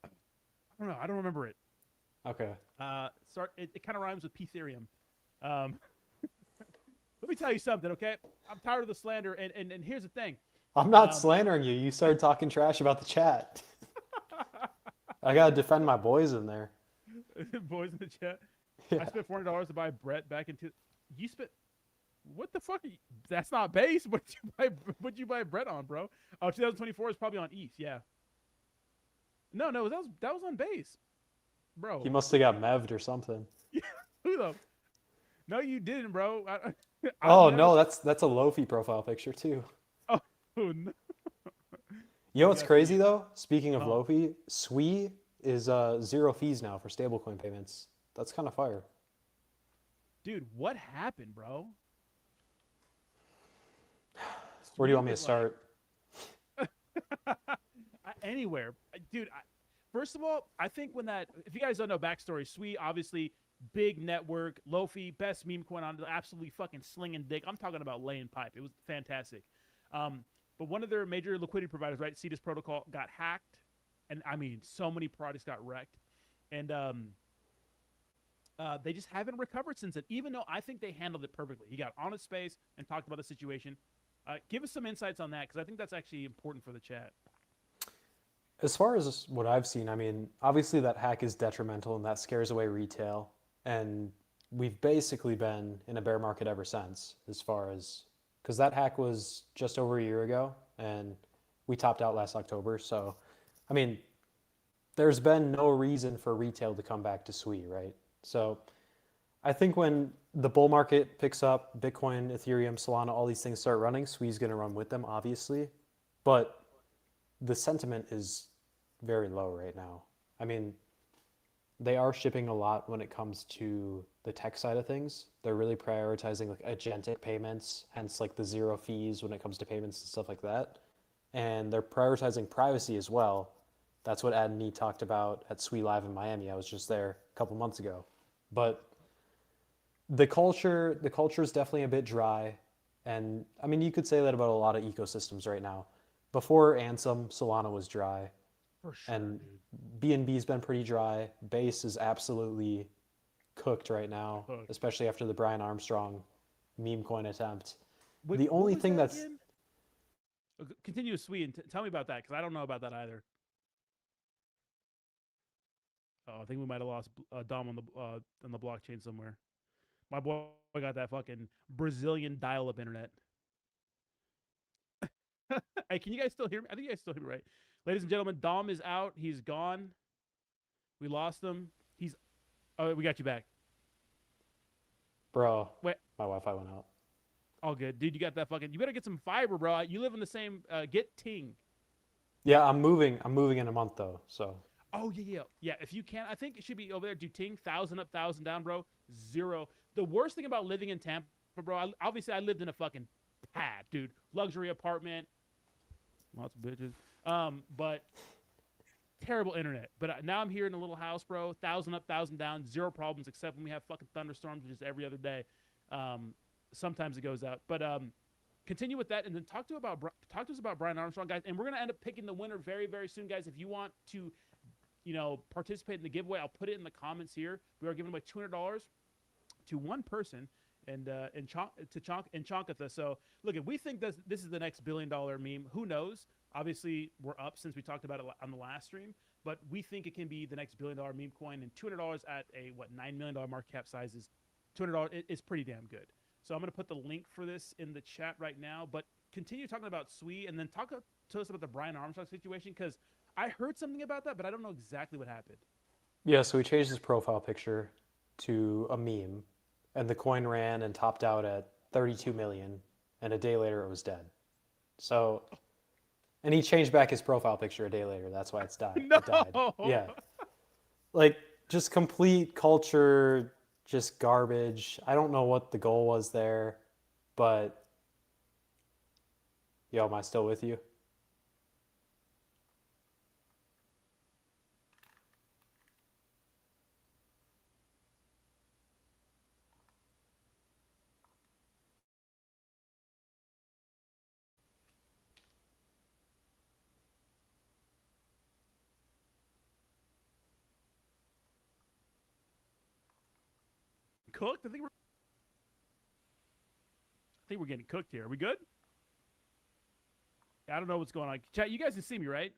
I don't know. I don't remember it. Okay. It kind of rhymes with Ethereum. Let me tell you something, okay? I'm tired of the slander, and here's the thing. I'm not slandering you. You started talking trash about the chat. I gotta defend my boys in there. Boys in the chat. Yeah. I spent $400 to buy Brett back into. You spent. What the fuck? That's not base. What'd you buy Brett on, bro? Oh, 2024 is probably on ETH. Yeah. No, that was on base, bro. He must have got mev'd or something. Who the? No, you didn't, bro. Oh no, that's a Lofi profile picture too. Oh no. You know what's Yeah. crazy though? Speaking of Uh-huh. Lofi, Sui is 0 fees now for stablecoin payments. That's kind of fire. Dude, what happened, bro? Where do you want me to Sweet was start? Anywhere, dude. First of all, I think if you guys don't know backstory, Sweet obviously big network, Lofi, best meme coin on, absolutely fucking slinging dick. I'm talking about laying pipe. It was fantastic. But one of their major liquidity providers, right, Cetus Protocol, got hacked, and I mean, so many products got wrecked, and they just haven't recovered since then. Even though I think they handled it perfectly, he got on his space and talked about the situation. Give us some insights on that because I think that's actually important for the chat. As far as what I've seen, I mean, obviously that hack is detrimental and that scares away retail. And we've basically been in a bear market ever since, because that hack was just over a year ago and we topped out last October. So, I mean, there's been no reason for retail to come back to Sui, right? So I think when the bull market picks up, Bitcoin, Ethereum, Solana, all these things start running, Sui's going to run with them, obviously. But the sentiment is very low right now. I mean, they are shipping a lot when it comes to the tech side of things. They're really prioritizing like agentic payments, hence like the zero fees when it comes to payments and stuff like that. And they're prioritizing privacy as well. That's what Ad and E talked about at Sui Live in Miami. I was just there a couple months ago. But the culture is definitely a bit dry. And I mean, you could say that about a lot of ecosystems right now. Before Ansem, Solana was dry. For sure, And dude. BNB's been pretty dry. Base is absolutely cooked right now, Cooked. especially after the Brian Armstrong meme coin attempt. Wait, The what only was thing that that's again? Continue, Sweet, and tell me about that because I don't know about that either. Oh, I think we might have lost Dom on the blockchain somewhere. My boy got that fucking Brazilian dial-up internet. Hey, can you guys still hear me? I think you guys still hear me, right? Ladies and gentlemen, Dom is out. He's gone. We lost him. He's. Oh, we got you back. bro. Wait. My Wi-Fi went out. All good, dude. You got that fucking. You better get some fiber, bro. You live in the same. Get Ting. Yeah, I'm moving in a month though. So Oh yeah. If you can, I think it should be over there. Do Ting 1,000 up, 1,000 down, bro. Zero. The worst thing about living in Tampa, bro. Obviously, I lived in a fucking pad, dude. Luxury apartment. Lots of bitches. But terrible internet. But now I'm here in a little house, bro. 1,000 up, 1,000 down. Zero problems, except when we have fucking thunderstorms, which is every other day. Sometimes it goes out. But continue with that, and then talk to us about Brian Armstrong, guys. And we're gonna end up picking the winner very, very soon, guys. If you want to, participate in the giveaway, I'll put it in the comments here. We are giving away $200 to one person, and in Chonkatha. So look, if we think this is the next $1 billion meme, who knows? Obviously, we're up since we talked about it on the last stream, but we think it can be the next $1 billion meme coin, and $200 at a $9 million market cap size is $200 is pretty damn good. So I'm going to put the link for this in the chat right now, but continue talking about Sui, and then talk to us about the Brian Armstrong situation, because I heard something about that, but I don't know exactly what happened. yeah, so he changed his profile picture to a meme, and the coin ran and topped out at 32 million, and a day later it was dead. So, and he changed back his profile picture a day later. That's why it's died. No! It died. Yeah, like just complete culture, just garbage. I don't know what the goal was there, but yo, am I still with you? Cooked? I think we're getting cooked here. Are we good? I don't know what's going on. Chat, you guys can see me, right?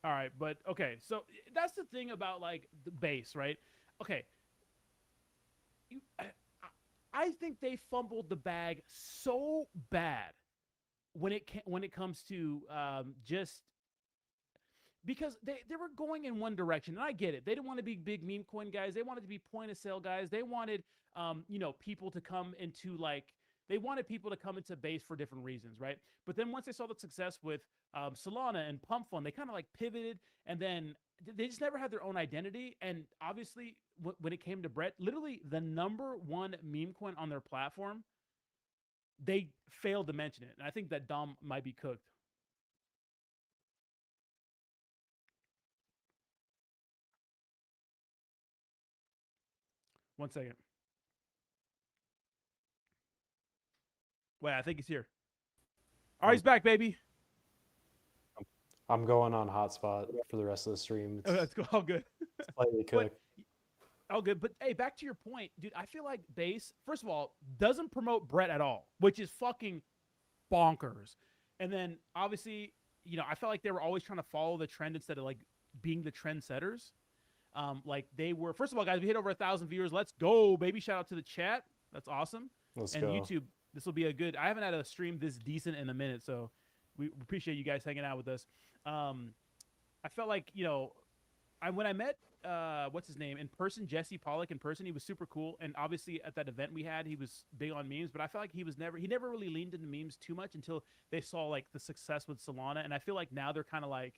All right, but okay. So that's the thing about like the base, right? Okay. I think they fumbled the bag so bad when it comes to just because they were going in one direction, and I get it. They didn't want to be big meme coin guys. They wanted to be point of sale guys. They wanted people to come into they wanted people to come into base for different reasons, right? But then once they saw the success with Solana and Pump Fund, they kind of pivoted, and then they just never had their own identity. And obviously, when it came to Brett, literally the #1 meme coin on their platform, they failed to mention it. And I think that Dom might be cooked. One second. Wait, I think he's here. All right, he's back, baby. I'm going on hotspot for the rest of the stream. Oh, that's all good. Slightly cooked. All good. But hey, back to your point, dude. I feel like Base, first of all, doesn't promote Brett at all, which is fucking bonkers. And then obviously, I felt like they were always trying to follow the trend instead of being the trendsetters. They were. First of all, guys, we hit over 1,000 viewers. Let's go, baby! Shout out to the chat. That's awesome. Let's and go. YouTube, this will be a good. I haven't had a stream this decent in a minute, so we appreciate you guys hanging out with us. I felt like when I met what's his name in person, Jesse Pollock in person, he was super cool. And obviously at that event we had, he was big on memes. But I felt like he never really leaned into memes too much until they saw like the success with Solana. And I feel like now they're kind of like,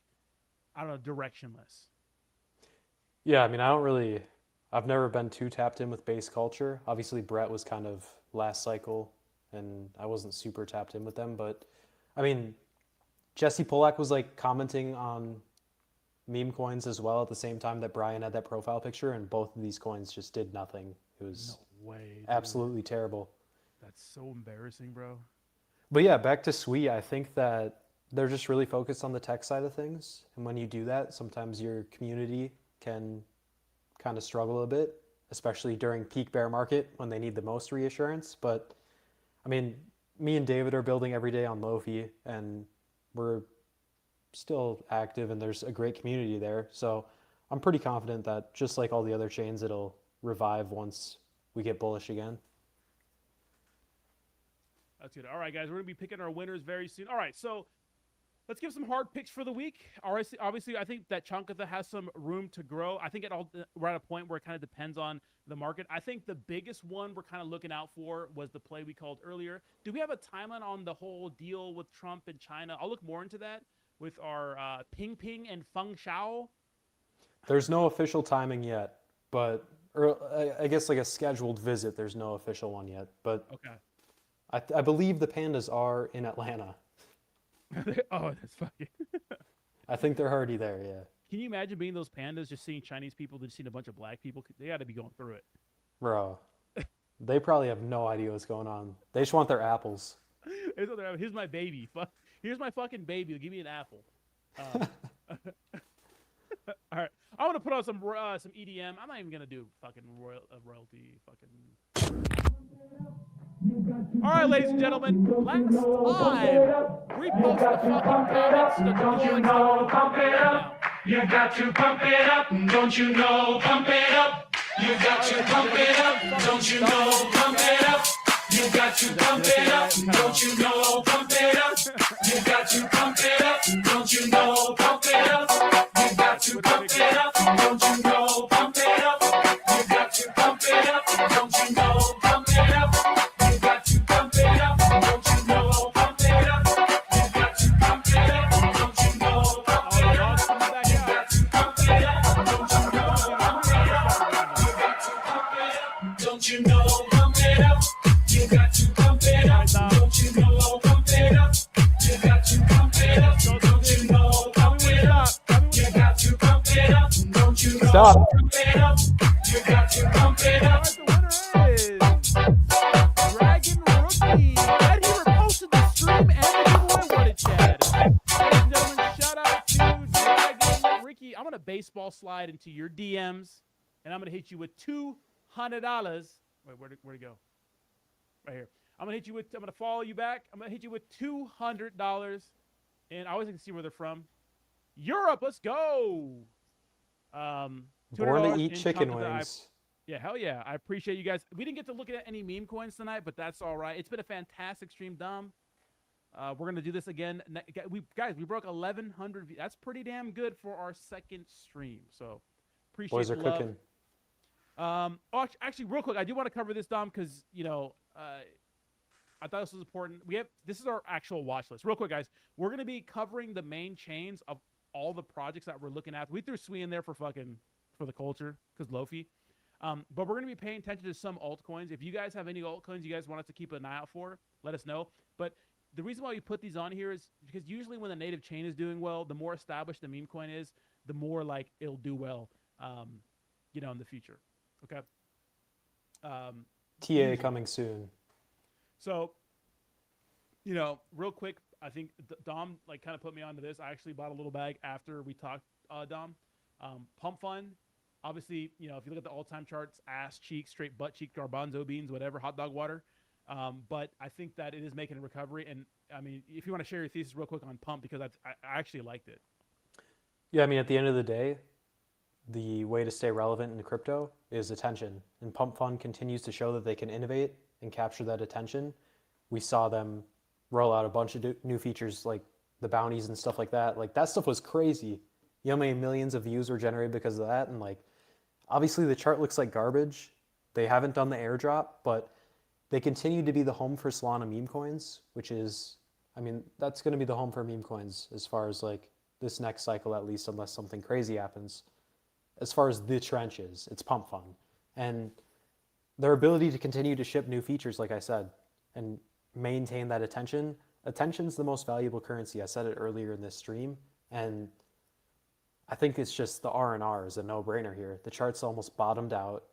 I don't know, directionless. Yeah, I mean, I've never been too tapped in with base culture. Obviously, Brett was kind of last cycle, and I wasn't super tapped in with them. But I mean, Jesse Polak was like commenting on meme coins as well at the same time that Brian had that profile picture, and both of these coins just did nothing. It was No way, dude. absolutely terrible. That's so embarrassing, bro. But yeah, back to Sui, I think that they're just really focused on the tech side of things. And when you do that, sometimes your community can kind of struggle a bit, especially during peak bear market when they need the most reassurance. But I mean, me and David are building every day on Lofi, and we're still active, and there's a great community there. So I'm pretty confident that just like all the other chains, it'll revive once we get bullish again. That's good. All right, guys, we're gonna be picking our winners very soon. All right, so let's give some hard picks for the week. Obviously, I think that Chankatha has some room to grow. I think we're at a point where it kind of depends on the market. I think the biggest one we're kind of looking out for was the play we called earlier. Do we have a timeline on the whole deal with Trump and China? I'll look more into that with our Ping Ping and Feng Shao. There's no official timing yet, but I guess like a scheduled visit. There's no official one yet, but okay. I believe the pandas are in Atlanta. Oh, that's fucking. I think they're already there. Yeah. Can you imagine being those pandas, just seeing Chinese people, just seeing a bunch of black people? They got to be going through it. Bro, they probably have no idea what's going on. They just want their apples. Here's my baby. Here's my fucking baby. Give me an apple. All right, I want to put on some EDM. I'm not even gonna do fucking royalty. All right, ladies and gentlemen, last time repost the fucking comments. Don't you know? Pump it up. You got to pump it up. Don't you know? Pump it up. You got to pump it up. Don't you know? Pump it up. You got to pump it up. Don't you know? Pump it up. You got to pump it up. Don't you know? Pump it up. You got to pump it up. Don't you know? Pump it up. You got to pump it up. Don't you know? Pump it up. You got to pump it up. Don't you know? Pump it up. You got to pump it up. Don't you know? Pump it up. You got to pump it up. Don't you know? Pump it up. You got to pump it up. Don't you know? Pump it up. You got to pump it up. Don't you know? Pump it up. You got to pump it up. Don't you know? Pump it up. You got to pump it up. Don't you know? Stop. Pump it up. You got to pump it All up. right, the winner is Dragon Rookie. And he reposted the stream and the giveaway. What a Chad. Ladies and gentlemen, shout out to Dragon Ricky. I'm gonna baseball slide into your DMs, and I'm gonna hit you with $200. Wait, where'd it go? Right here. I'm gonna follow you back. I'm gonna hit you with $200. And I always like to see where they're from. Europe, let's go. Born to $200 eat in chicken Chankatha. wings. Yeah, hell yeah. I appreciate you guys. We didn't get to look at any meme coins tonight, but that's all right. It's been a fantastic stream, Dom. We're going to do this again. We broke 1,100 views. That's pretty damn good for our second stream. So appreciate Boys are the love. cooking. Actually, real quick, I do want to cover this, Dom, because, I thought this was important. This is our actual watch list. Real quick, guys. We're going to be covering the main chains of all the projects that we're looking at. We threw Sui in there for the culture, because Lofi. But we're going to be paying attention to some altcoins. If you guys have any altcoins you guys want us to keep an eye out for, let us know. But the reason why we put these on here is because usually when the native chain is doing well, the more established the meme coin is, the more like it'll do well, in the future. Okay. TA coming soon. So, real quick, I think Dom kind of put me onto this. I actually bought a little bag after we talked, Dom. Pump Fund. Obviously, if you look at the all-time charts, ass cheek, straight butt cheek, garbanzo beans, whatever, hot dog water. But I think that it is making a recovery. And, I mean, if you want to share your thesis real quick on Pump, because I actually liked it. Yeah, I mean, at the end of the day, the way to stay relevant in crypto is attention. And Pump Fund continues to show that they can innovate and capture that attention. We saw them roll out a bunch of new features like the bounties and stuff like that. Like, that stuff was crazy. You know how many millions of views were generated because of that? And like, obviously the chart looks like garbage. They haven't done the airdrop, but they continue to be the home for Solana meme coins, which is, I mean, that's going to be the home for meme coins as far as like this next cycle, at least, unless something crazy happens. As far as the trenches, it's pump fun. And their ability to continue to ship new features, like I said, and maintain that attention. Attention's the most valuable currency. I said it earlier in this stream, and I think it's just the R&R is a no-brainer here. The chart's almost bottomed out.